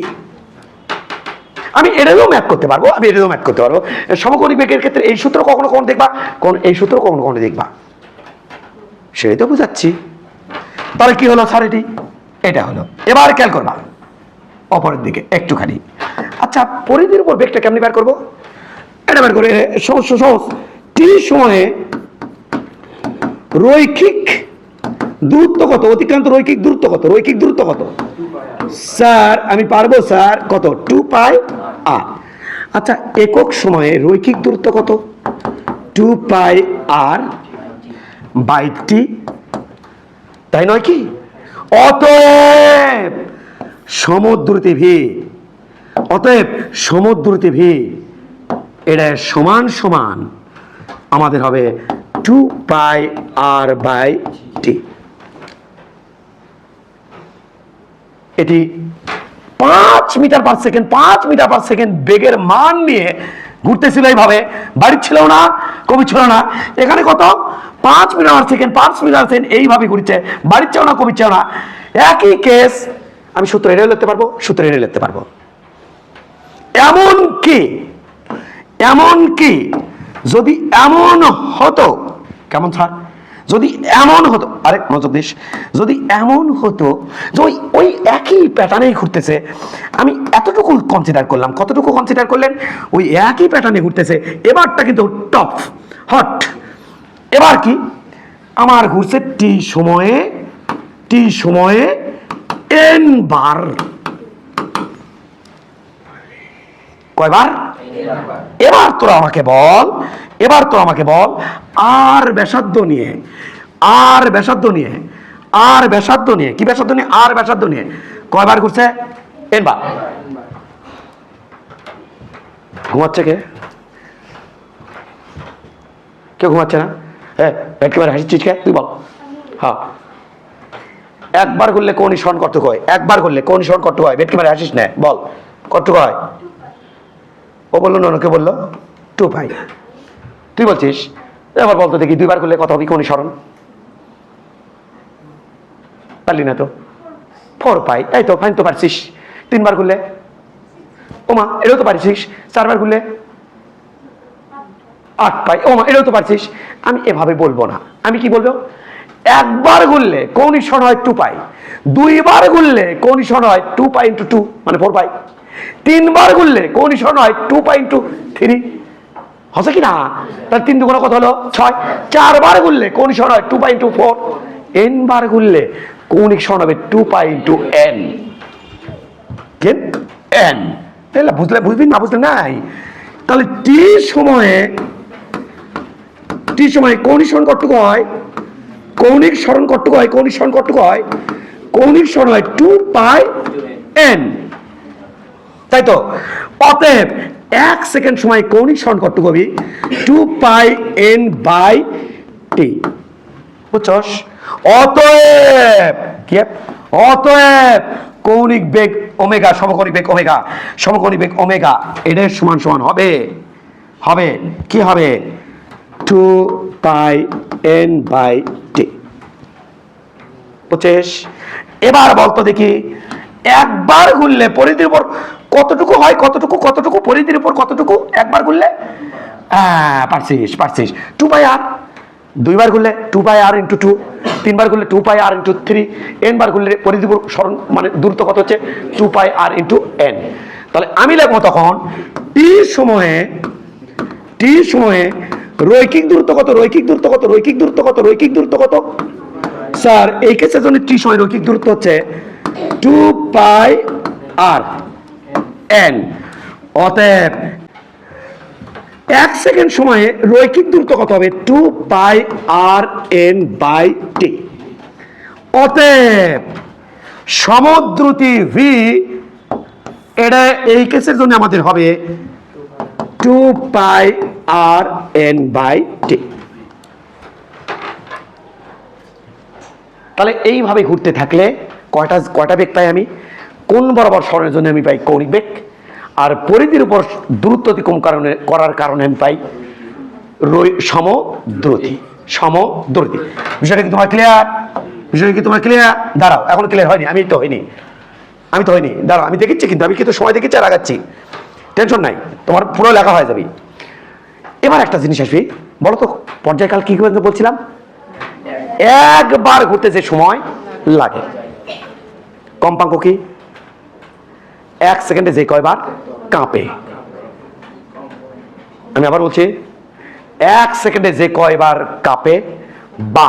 আমি এটাও ম্যাথ করতে পারবো, সমকৌণিক বেগের ক্ষেত্রে এই সূত্র কখনো কখনো দেখবা, এই সূত্র কখনো কখনো দেখবা, সেটাই তো বুঝাচ্ছি। তাহলে কি হলো স্যার? এটা হলো। এবার খেয়াল করবা অপরের দিকে একটুখানি। আচ্ছা, পরিধির উপর বেগটা কেমনি বের করবো? এটা বের করে সহজ। টি সময়ে রৈখিক দূরত্ব কত? অতিক্রান্ত রৈখিক দূরত্ব কত? স্যার আমি পারবো স্যার, কত? 2 পাই আর। আচ্ছা, একক সময়ে রৈখিক দূরত্ব কত? 2 পাই আর বাই টি, তাই নয় কি? অতএব সমদ্রুতি ভি, এটা সমান সমান আমাদের হবে 2 পাই আর বাই টি। এটি 5 মিটার পার সেকেন্ড বেগের মান নিয়ে ঘুরতেছিল এইভাবে, বাড়ি ছিল না, কবি ছিল না। এখানে কত? 5 মিটার পার সেকেন্ড এইভাবে ঘুরছে, বাড়ির চেয়েও না, কবির চেয়েও না। একই কেস আমি সূত্র এড়িয়ে লিখতে পারবো, সূত্র এড়িয়ে লিখতে পারবো। এমনকি যদি এমন হতো, কেমন স্যার, যদি এমন হতো, আরে মনোযোগ দিস, যদি এমন হতো যে ওই একই প্যাটার্নেই ঘুরতেছে, আমি এতটুকু কনসিডার করলাম, কতটুকু কনসিডার করলেন, ওই একই প্যাটার্নে ঘুরতেছে, এবারটা কিন্তু টপ হট। এবার কি আমার ঘুরছে টি সময়ে n বার, কয়বার? এবার তোরা আমাকে বল আর ব্যাসার্ধ নিয়ে কি ব্যাসার্ধ নিয়ে? আর ব্যাসার্ধ নিয়ে কয়বার ঘুরছে? n বার। ঘুমাচ্ছে কে? কেউ ঘুমাচ্ছে না? একেবারে হাসিচ্ছিস কে? তুই বল। হ্যাঁ, একবার করলে কোন সরণ কত হয়? একবার করলে কোন সরণ কত হয়? বেটকেবারে হাসিস না, বল কত হয়? ও বললো না, কে বললো? 2 পাই। তুই বলছিস, এবার বলতো দেখি দুইবার করলে কত হবে কোন সরণ? পারলি না তো? 4 পাই। এই তো ফাইন, তো পারছিস। 3 বার করলে? ওমা এটাও তো পারছিস। 4 বার করলে 8 পাই। ওমা এটাও তো পারছিস। আমি এভাবে বলবো না, আমি কি বলবো? একবার ঘুরলে কৌণিক সরণ হয় 2 পাই, 2 বার ঘুরলে কৌণিক সরণ হয় 2 পাই ইন্টু 2 মানে 4 পাই, 3 বার ঘুরলে কৌণিক সরণ হয় 2 পাই ইন্টু 3, হচ্ছে কি না? তাহলে 3 দুগুণে কত হলো? 6। 4 বার ঘুরলে কৌণিক সরণ হয় 2 পাই ইন্টু 4, n বার ঘুরলে কৌণিক সরণ হবে 2 পাই ইন্টু n। n তাহলে বুঝবি না? বুঝলে নাই? তাহলে টি সময়ে কৌণিক সরণ কতটুকু হয়? কৌণিক সরণ কতটুকু হয়? কৌণিক সরণ হয় 2 পাই n, তাই তো? অতএব 1 সেকেন্ড সময় কৌণিক সরণ কতটুকু হবে? 2 পাই n বাই t। বুঝছস? অতএব কৌণিক বেগ ওমেগা, সমকোণিক বেগ ওমেগা এটার সমান হবে কি হবে? 2 পাই n বাই t। বুঝছিস? এবার বলতো দেখি, একবার ঘুরলে পরিধির উপর কতটুকু হয়? কতটুকু পরিধির উপর কতটুকু একবার ঘুরলে? পারছিস 2 পাই r। 2 বার ঘুরলে 2 পাই r ইন্টু 2, 3 বার ঘুরলে 2 পাই r ইন্টু 3, n বার ঘুরলে পরিধির উপর সরণ মানে দূরত্ব কত হচ্ছে? 2 পাই r ইন্টু n। তাহলে আমি লিখবো তখন টি সময়ে রৈখিক দূরত্ব কত? স্যার এই ক্ষেত্রে জন্য টি সময় রৈখিক দূরত্ব হচ্ছে 2 পাই r n। অতএব 1 সেকেন্ড সময়ে রৈখিক দূরত্ব কত হবে? 2 পাই r n বাই t। অতএব সমদ্রুতি v, এটা এই কেসের জন্য আমাদের হবে 2 পাই r n বাই t। তাহলে এইভাবে ঘুরতে থাকলে কয়টা বেগ পাই আমি? কোন বরাবর সরণের জন্য আমি পাই কৌণিক বেগ, আর পরিধির উপর দূরত্ব অতিক্রম করার কারণে আমি পাই সমদ্রুতি। বিষয়টা কি তোমার ক্লিয়ার? দাঁড়াও, এখন ক্লিয়ার হয়নি? আমি তো হয়নি, দাঁড়াও, আমি দেখেছি, কিন্তু আমি কিন্তু সময় দেখেছি আর আগাচ্ছি, টেনশন নাই, তোমার পুরো লেখা হয়ে যাবে। এবার একটা জিনিস আসবি, বলো তো পর্যায়কাল কি বলছিলাম? একবার ঘুরতে যে সময় লাগে, কম্পাঙ্ক কি? 1 সেকেন্ডে যে কয়বার কাঁপে। আমি আবার বলছি, 1 সেকেন্ডে যে কয়বার কাঁপে বা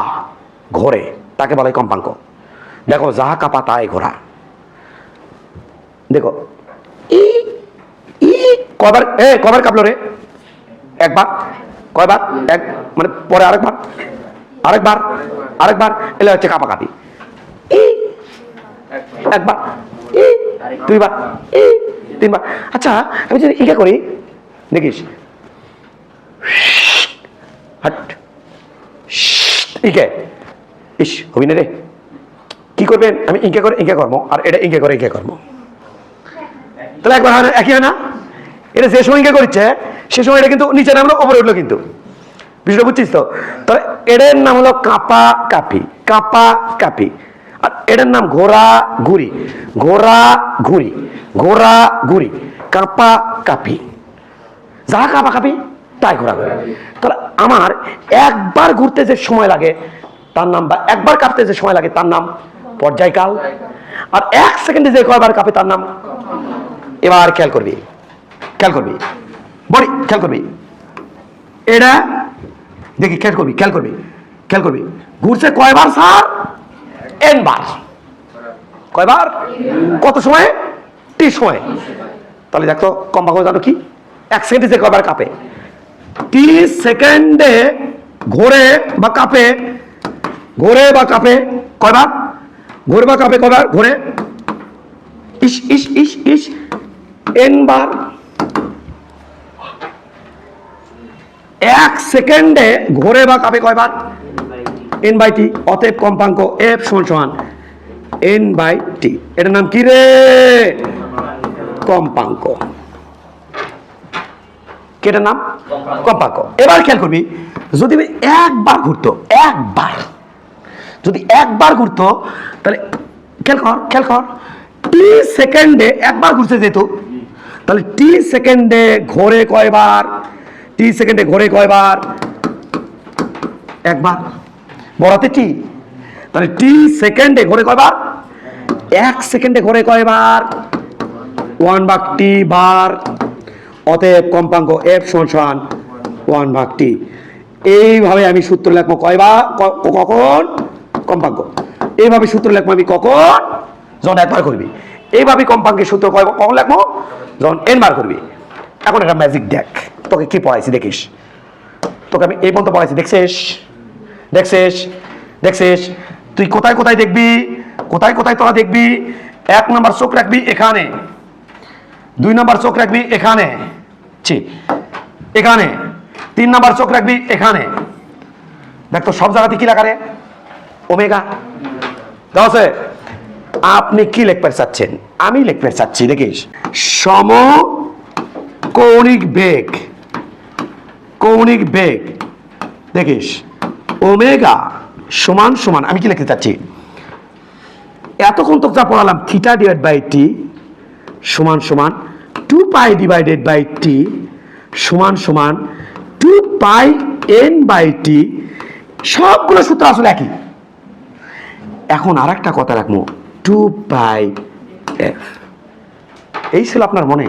ঘোরে তাকে বলে কম্পাঙ্ক। দেখো, যাহা কাঁপা তাই ঘোরা। দেখো কয়বার কাঁপলো রে? একবার। কয়বার? এক মানে পরে আরেকবার এলে হচ্ছে কাঁপাকাঁপি। একবার, 2 বার, 3 বার। আচ্ছা, আমি যদি ইকে করি, দেখিস, ইকে ইস হবি না রে। কি করবেন? আমি ইকে করে ইকে কর্ম, আর এটা ইকে করে ইকে কর্ম, তাহলে একবার হয় না? একই হয় না? এটা যে সময় ইকে করছে সে সময় এটা কিন্তু নিচে নামলো, ওপরে উঠলো, কিন্তু বিষয়টা বুঝছিস তো? তাহলে এটার নাম হলো কাঁপা কাঁপি। আর এটার নাম ঘোরা ঘুরি, ঘোরা ঘুরি, ঘোরা ঘুরি, কাঁপা কাঁপি, যা কাঁপা কাঁপি তাই ঘোরা ঘুরি। তাহলে আমার একবার ঘুরতে যে সময় লাগে তার নাম, বা একবার কাঁপতে যে সময় লাগে তার নাম পর্যায়কাল, আর 1 সেকেন্ডে যে কয়বার কাঁপে তার নাম। এবার খেয়াল করবি, খেয়াল করবি, বলি খেয়াল করবি, এটা দেখি, খেয়াল করবি, খেয়াল করবি, খেয়াল করবি, ঘুরছে কয়বার স্যার? n বার। কয়বার? কত সময়? t সময়। তাহলে দেখো কম্পাঙ্ক জানো কি? 1 সেকেন্ডে যে কয়বার কাঁপে, t সেকেন্ডে ঘোরে বা কাঁপে, ঘোরে বা কাঁপে কয়বার? ঘোরে বা কাঁপে কয়বার? ঘোরে ইস ইস ইস ইস n বার। 1 সেকেন্ডে ঘোরে বা কাঁপে কয়বার? n/t। অতএব কম্পাঙ্ক f সমান n/t। এটার নাম কি রে? কম্পাঙ্ক। এটার নাম কম্পাঙ্ক। এবার খেয়াল করবি, যদি একবার ঘুরতো, একবার, যদি একবার ঘুরতো, তাহলে খেয়াল কর, খেয়াল কর, টি সেকেন্ডে একবার ঘুরতে যেত, তাহলে টি সেকেন্ডে ঘোরে কয়বার? টি সেকেন্ডে ঘোরে কয়বার? একবার। বড়াতে টি, তাহলে টি সেকেন্ডে ঘোরে কয়বার? 1 সেকেন্ডে ঘোরে কয়বার? 1/t বার। অতএব কম্পাঙ্ক f সমান 1/t। এইভাবে আমি সূত্র লিখবো কয়বার? কখন? কম্পাঙ্ক। এইভাবে সূত্র লিখবো আমি কখন? যখন একবার করবি। এইভাবে কম্পাঙ্কের সূত্র কখন লিখবো? যখন n বার করবি। এখন একটা ম্যাজিক দেখ, তোকে কি পড়াইছি দেখিস। তোকে আমি এই পর্যন্ত পড়াইছি, দেখছিস? দেখছিস? দেখছিস? তুই কোথায় কোথায় দেখবি? কোথায় কোথায় তোরা দেখবি? 1 নম্বর চোখ রাখবি এখানে, 2 নম্বর চোখ রাখবি এখানে, এখানে 3 নম্বর চোখ রাখবি এখানে। দেখ তো সব জায়গাতে কি লেখা রে? ওমেগা। আছে। আপনি কি লিখতে চাচ্ছেন? আমি লিখতে চাচ্ছি, দেখিস, সমকৌণিক বেগ, কৌণিক বেগ, দেখিস ওমেগা সমান সমান, আমি কি লিখতে চাচ্ছি? এতক্ষণ তো যা পড়ালাম, থিটা ডিভাইড বাই টি সমান সমান 2π ডিভাইডেড বাই টি সমান সমান 2π n/t। সবগুলো সূত্র আসলে একই। এখন আর একটা কথা রাখবো, 2πf। এই ছিল আপনার মনে?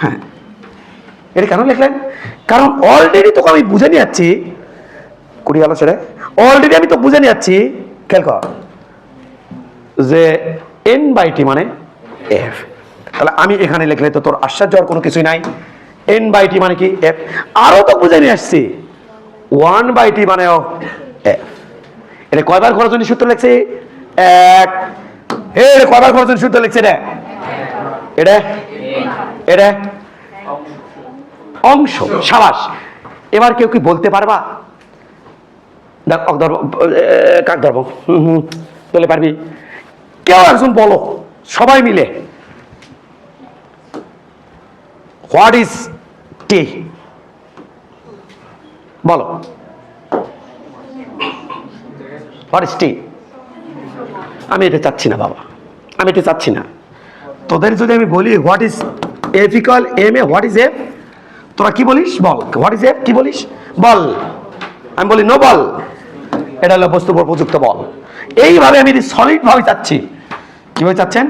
হ্যাঁ। এটা কেন লিখলেন? কারণ অলরেডি তোকে আমি বুঝে নিয়ে যাচ্ছি, কুড়ি গেল ছেড়ে, অলরেডি আমি তো বুঝে নিয়ে যাচ্ছি, খেয়াল কর, যে n/t মানে f। তাহলে আমি এখানে লিখলে তো তোর আশ্চর্য হওয়ার কোনো কিছুই নাই। n/t মানে কি? f। আরো তো বুঝে নিয়ে আসছি, 1/t মানে f। এটা কয়বার ঘোরার জন্য সূত্র লিখছে? 1। এটা কয়বার ঘোরার জন্য সূত্র লিখছে? এটা এটা অংশ। সাবাস। এবার কেউ কি বলতে পারবা? দেখ, কাক ধরবো, বলে পারবি? কেউ একজন বলো, সবাই মিলে। হোয়াট ইজ টি? বলো, হোয়াট ইজ টি? আমি এটা চাচ্ছি না বাবা, আমি এটা চাচ্ছি না। তোদের যদি আমি বলি what is F equal M A, what is F, তোরা কি বলিস? বল হোয়াট ইজ এফ, কি বলিস? বল। আমি বলি নো বল। এটা হলো বস্তু উপযুক্ত বল। এইভাবে আমি সলিড ভাবে চাচ্ছি। কিভাবে চাচ্ছেন?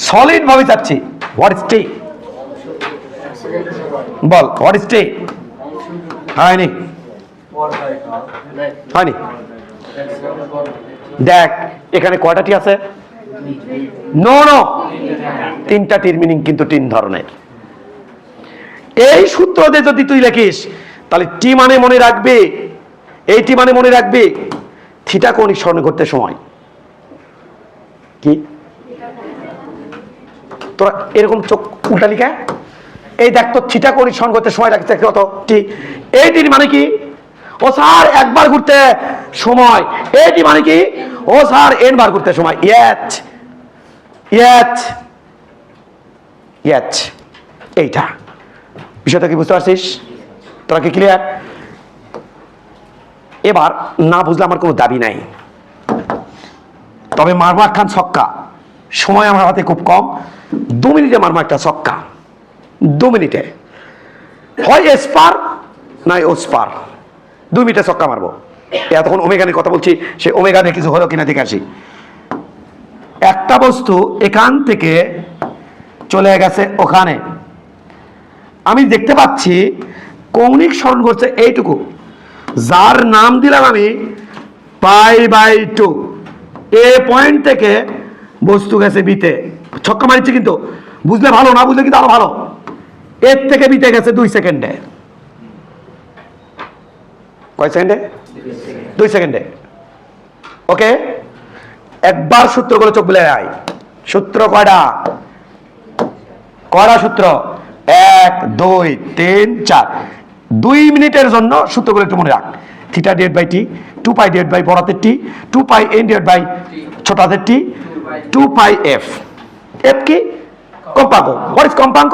সলিড ভাবে চাচ্ছি। What is T? বল হোয়াট ইজ টি? হয়নি, হয়নি। দেখ এখানে কয়টা টি আছে? নো নো, 3টা টির মিনিং কিন্তু 3 ধরনের। এই সূত্র দিয়ে যদি তুই লিখিস, তাহলে টি মানে মনে রাখবে, এই টি মানে মনে রাখবে থিটা কৌণিক স্মরণ করতে সময় কি? তোরা এরকম চোখ উল্টা লিখা, এই দেখ তো থিটা কৌণিক স্মরণ করতে সময় রাখতে কত? টি। এই টির মানে কি? ও স্যার একবার ঘুরতে সময়। এই টি মানে কি? ও স্যার n বার ঘুরতে সময়। Yet yet yet. এইটা বিষয়টা কি বুঝতে পারছিস? তোরা কি ক্লিয়ার? এবার না বুঝলে আমার কোনো দাবি নাই। তবে মারবো একখান ছক্কা, সময় আমার হাতে খুব কম, 2 মিনিটে মারবো একটা ছক্কা, 2 মিনিটে, হয় এসপার নাই ওসপার, 2 মিনিটে ছক্কা মারবো। এতক্ষণ ওমেগা নিয়ে কথা বলছি, সে ওমেগা নিয়ে কিছু হলো কিনা দেখে আসি। একটা বস্তু এখান থেকে চলে গেছে ওখানে, আমি দেখতে পাচ্ছি কৌণিক সরণ করছে এইটুকু, যার নাম দিলাম আমি π/2। এ পয়েন্ট থেকে বস্তু গেছে বিতে, ছক্কা মারিচ্ছে কিন্তু, বুঝলে ভালো, না বুঝলে কিন্তু আরো ভালো। এর থেকে বিতে গেছে 2 সেকেন্ডে। কয় সেকেন্ডে? 2 সেকেন্ডে। ওকে, একবার সূত্রগুলো চোখ বুলে আয়। সূত্র কয়টা? কয়টা সূত্র? 1 2 3 4। 2 মিনিটের জন্য সূত্রগুলো একটু মনে রাখ। Theta divide by T, 2 pi divide by বড় হাতের T, 2 pi N divide by ছোট হাতের টি, 2 পাই এফ। এফ কি? কম্পাঙ্ক। হোয়াট ইজ কম্পাঙ্ক?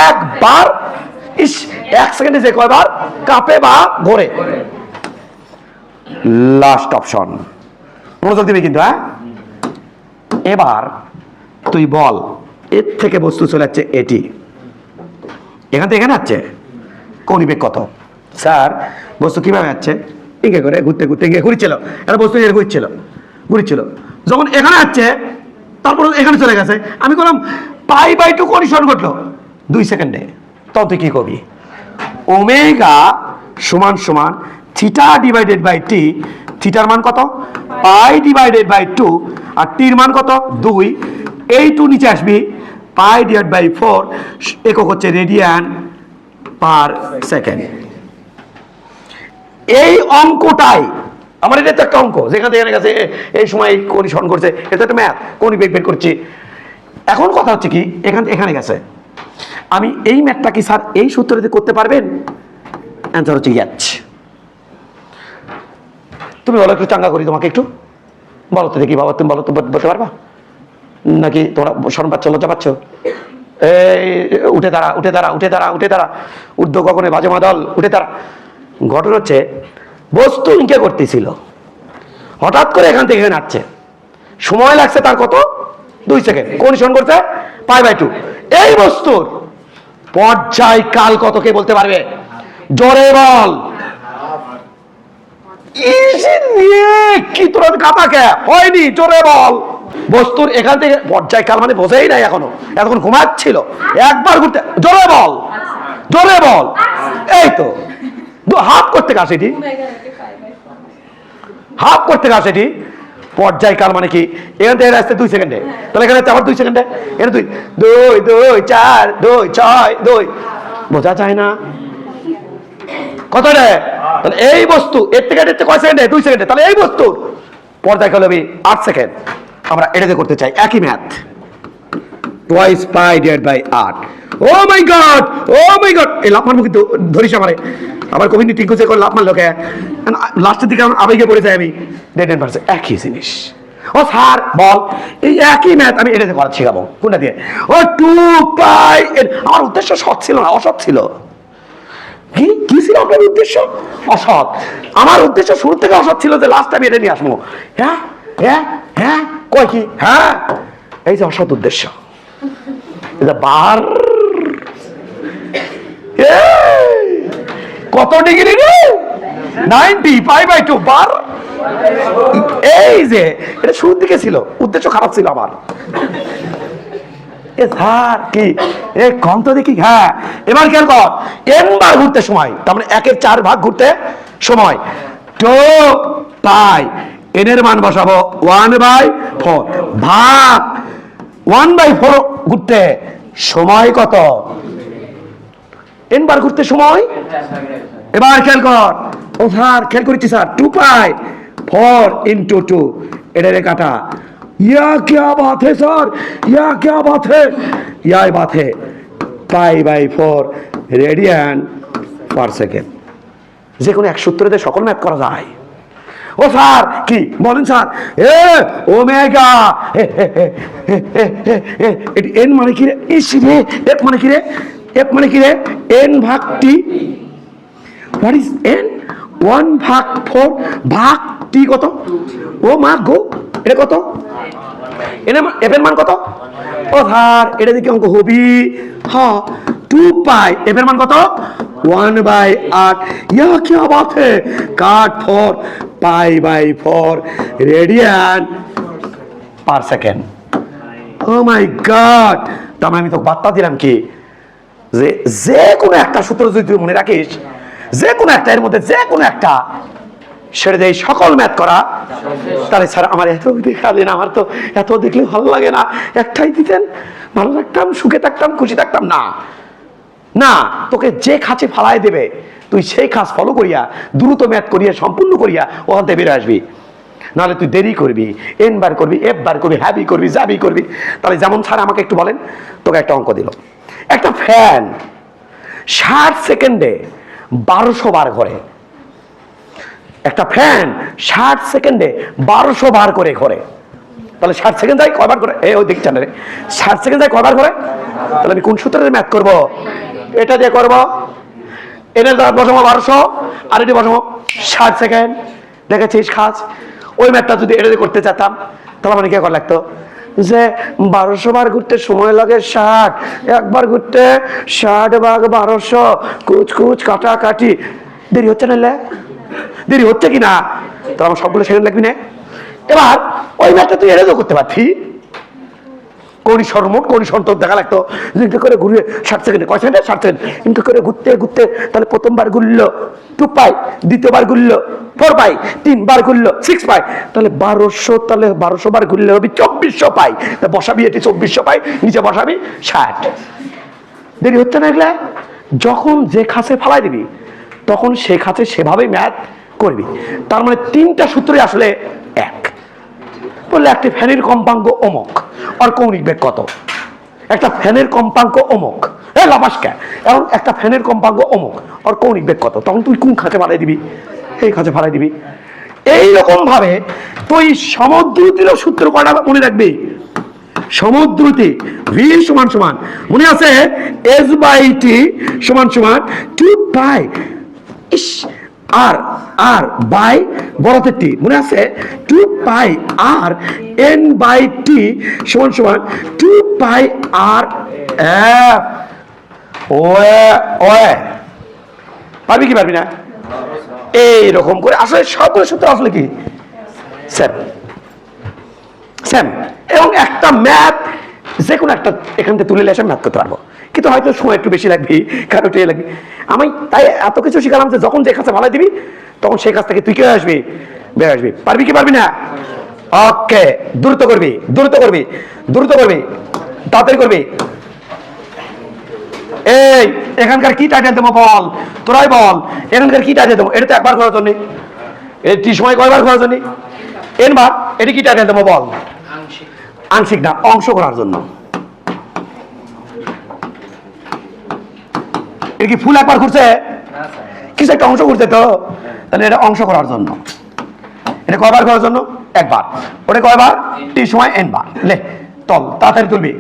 একবার, ইস 1 সেকেন্ডে যে কয়বার কাঁপে বা ঘোরে। লাস্ট অপশন, মনোযোগ দিবি কিন্তু। হ্যাঁ, এবার তুই বল, এর থেকে বস্তু চলে যাচ্ছে এটি, এখান থেকে এখানে যাচ্ছে, কৌণিক বেগ কত? স্যার বস্তু কিভাবে যাচ্ছে? ইঙ্গে করে ঘুরতে ঘুরতে ইঙ্গে ঘুরছিল, একটা বস্তু ঘুরছিল, যখন এখানে যাচ্ছে তারপর এখানে চলে গেছে, আমি বললাম π/2 কনিশন ঘটলো 2 সেকেন্ডে। তখন তুই কি করবি? ওমেগা সমান সমান থিটা ডিভাইডেড বাই টি, থিটার মান কত? π/2, আর টির মান কত? 2। এই 2 নিচে আসবি, π/4, একক হচ্ছে রেডিয়ান পার সেকেন্ড। এই অঙ্কটাই আমার, এটা তো একটা অঙ্ক যেখান থেকে গেছে এই সময় কোণী সরণ করছে, এটা একটা ম্যাথ, কোণী বেগ বের করছি। এখন কথা হচ্ছে কি, এখানে গেছে, আমি এই ম্যাথটা কি স্যার এই সূত্র দিয়ে করতে পারবেন? অ্যান্সার হচ্ছে ইয়েস। তুমি বলো, একটু চাঙ্গা করি তোমাকে, একটু বলো তো দেখি বাবা, তুমি বলো তো, বলতে পারবা নাকি? তোমরা শরম পাচ্ছ, লজ্জা পাচ্ছ? এই উঠে দাঁড়া, উঠে দাঁড়া, উঠে দাঁড়া, উঠে দাঁড়া, ঊর্ধ্ব গগনে বাজে মাদল, উঠে দাঁড়া। ঘটনা হচ্ছে বস্তু ইনকে করতেছিল, হঠাৎ করে এখান থেকে এখানে আসছে, সময় লাগছে তার কত? 2 সেকেন্ড। কোন সরণ করছে? π/2। এই বস্তুর পর্যায়কাল কত কে বলতে পারবে? জোরে বল। কি তোরা কাপা কে হয়নি? জোরে বল। বস্তুর এখান থেকে পর্যায়কাল মানে বোঝেই নাই এখনো, এতক্ষণ ঘুমাচ্ছিল, একবার ঘুরতে, জোরে বল, জোরে বল। এই তো হাফ করতে কাজ, এটি হাফ করতে কাজ, এটি পর্যায়কাল মানে কি? এখান থেকে আসতে 2 সেকেন্ডে, তাহলে এখানে আবার 2 সেকেন্ডে, এখানে 2 2 4 2 6 2, বোঝা যায় না কত রে? তাহলে এই বস্তু এর থেকে কয় সেকেন্ডে? 2 সেকেন্ডে। তাহলে এই বস্তুর পর্যায়কাল হবে 8 সেকেন্ড। আমরা এটাতে করতে চাই একই math, twice pi divide by 8। Oh my god, oh my god, এই লাভ মারবো কিন্তু, ধরিস আমারে। আবার কবি টিঙ্কু যে করে লাভ মারলো কে, লাস্টের দিকে আবেগে পড়ে যাই আমি। ডেড এন্ড ভার্সে একই জিনিস। ও স্যার বল, এই একই ম্যাথ আমি এটাতে করা শেখাবো। কোনটা দিয়ে? ও 2 পাই। আমার উদ্দেশ্য সৎ ছিল না, অসৎ ছিল। কি ছিল আপনার উদ্দেশ্য? অসৎ। আমার উদ্দেশ্য শুরু থেকে অসৎ ছিল, যে লাস্ট আমি এটা নিয়ে আসবো। হ্যাঁ হ্যাঁ হ্যাঁ, কয় কি? হ্যাঁ, এই যে অসৎ উদ্দেশ্য। বার কত ডিগ্রি রে? 90 π/2 বার। এই যে এটা শুরুর দিকে ছিল, উদ্দেশ্য খারাপ ছিল আমার। স্যার কি কম তো দেখি। হ্যাঁ, এবার খেয়াল কর, n বার ঘুরতে সময়, তার মানে 1/4 ভাগ ঘুরতে সময়, 2 পাই, n এর মান বসাবো 1/4 ভাগ 1/4 ঘুরতে সময় কত? n বার ঘুরতে সময়। এবার খেয়াল কর, ও স্যার খেয়াল করেছি স্যার, 2 পাই 4 × 2, এটা কাটা। या क्या बात है सर, या क्या बात है, या बात है π/4 রেডিয়ান পার সেকেন্ড। যে কোনো এক সূত্রতে সকল ম্যাথ করা যায়। ও স্যার কি বলেন স্যার? ওমেগা এটি n মানে কি রে? ইস রে, f মানে কি রে? f মানে কি রে? n ভাগ t। What is n? 1/4 ভাগ t। টি কত? ও মা গো, এটা কত? এফ এর মান কত? ও ধার এটা দিকে অঙ্ক হবি। হ্যাঁ 2 পাই, এফ এর মান কত? 1/8। ইয়া কি বাত है, cut for pi by 4 radian per second. Oh my god, তার মানে আমি তো বার্তা দিলাম কি, যে যে কোনো একটা সূত্র যদি তুই মনে রাখিস, যে কোনো একটা এর মধ্যে যে কোনো একটা সেটা দিয়ে সকল ম্যাথ করা, তাহলে স্যার আমার এত দেখালেন, আমার তো এত দেখলে ভালো লাগে না, একটাই দিতেন ভালো থাকতাম, সুখে থাকতাম, খুশি থাকতাম। না না, তোকে যে খাঁচে ফালাই দেবে তুই সেই খাঁচ ফলো করিয়া দ্রুত ম্যাথ করিয়া সম্পূর্ণ করিয়া ওখান থেকে বেরো আসবি। নাহলে তুই দেরি করবি, এন বার করবি, এফ বার করবি, হ্যাবি করবি, যাবি করবি। তাহলে যেমন স্যার আমাকে একটু বলেন, তোকে একটা অঙ্ক দিল, একটা ফ্যান 60 সেকেন্ডে 1200 বার ঘোরে। একটা ফ্যান 60 সেকেন্ডে 1200 বার করে ঘোরে। তাহলে 60 সেকেন্ড যায় কয়বার করে? ওই দেখছেন রে, 60 সেকেন্ড যায় কয়বার করে? তাহলে আমি কোন সূত্রে ম্যাথ করব? এটা দিয়ে করব। এটার দ্বারা বসাবো 1200, আর এটি বসাবো 60 সেকেন্ড। দেখেছিস খাস? ওই ম্যাথটা যদি এটা দিয়ে করতে চাইতাম তাহলে মানে কি করা লাগতো, যে 1200 বার ঘুরতে সময় লাগে 60, একবার ঘুরতে 60 ভাগ 1200, কুচ কুচ কাটাকাটি, দেরি হচ্ছে না? দেরি হচ্ছে কি না? তো আমার সবগুলো সেকেন্ড লাগবি না? এবার ওই ম্যাথটা তুই এরেজও করতে পারতি। কৌড়ি সরমোট কৌড়ি সন্তোষ দেখা লাগতো, ইনটু করে ঘুরে 60 সেকেন্ডে, কয় সেকেন্ডে? 60 সেকেন্ড। ইনটু করে ঘুরতে ঘুরতে তাহলে প্রথমবার ঘুরলো 2 পাই, দ্বিতীয়বার ঘুরলো 4 পাই, 3 বার ঘুরলো 6 পাই, তাহলে 1200, তাহলে 1200 বার ঘুরলে হবে 2400 পাই। তা বসাবি এটি 2400 পাই, নিচে বসাবি 60। দেরি হচ্ছে না এগুলা? যখন যে খাঁচে ফালাই দিবি তখন সে খাঁচে সেভাবেই ম্যাথ করবি। তার মানে 3টা সূত্রই আসলে এক। বললে একটি ফ্যানের কম্পাঙ্ক অমুক, আর কৌণিক বেগ কত? একটা ফ্যানের কম্পাঙ্ক অমুক, লাভাসকা, এবং একটা ফ্যানের কম্পাঙ্ক অমুক, আর কৌণিক বেগ কত? তখন তুই কোন খাঁচে ফালাই দিবি? এই খাঁচে ফালাই দিবি। এইরকম ভাবে তুই সমদ্রুতির সূত্র কটা মনে রাখবি? সমদ্রুতি ভি সমান সমান মনে আছে, এস বাই টি সমান সমান 2 পাই ইস আর আর বাই বড়তে টি, মনে আছে 2 পাই আর এন বাই টি সমান সমান 2 পাই আর এফ। ওয়ে পারবি কি পারবি না? এইরকম করে আসলে সবগুলো সূত্র আসলে কি স্যার স্যাম, এবং একটা ম্যাথ যে কোনো একটা এখান থেকে তুলে এসে ম্যাথ করতে পারবো, কিন্তু হয়তো সময় একটু বেশি লাগবে, কারো টেয়ে লাগবে। আমি তাই এত কিছু শিখালাম যে যখন যে কাছে ভালো দিবি তখন সেই কাছ থেকে তুই কে আসবি, বের আসবি। পারবি কি পারবি না? ওকে, দ্রুত করবি, দ্রুত করবি, দ্রুত করবি, তাড়াতাড়ি করবি। এই এখানকার কি টাইটেল দেবো বল, তোরাই বল, এখানকার কি টাইটেল দেবো? এটা তো একবার করার জন্য, এটি সময় কয়বার করার জন্য? এনবার। এটি কি টাইটেল দেবো বল? আংশিক না, অংশ করার জন্য। এটা কি ফুল একবার ঘুরছে? কিছু একটা অংশ ঘুরছে তো, তাহলে এটা অংশ করার জন্য। এটা কয়বার করার জন্য? একবার। ওটা কয়বার? টি সময় এন বার। লে তল, তাড়াতাড়ি তুলবি।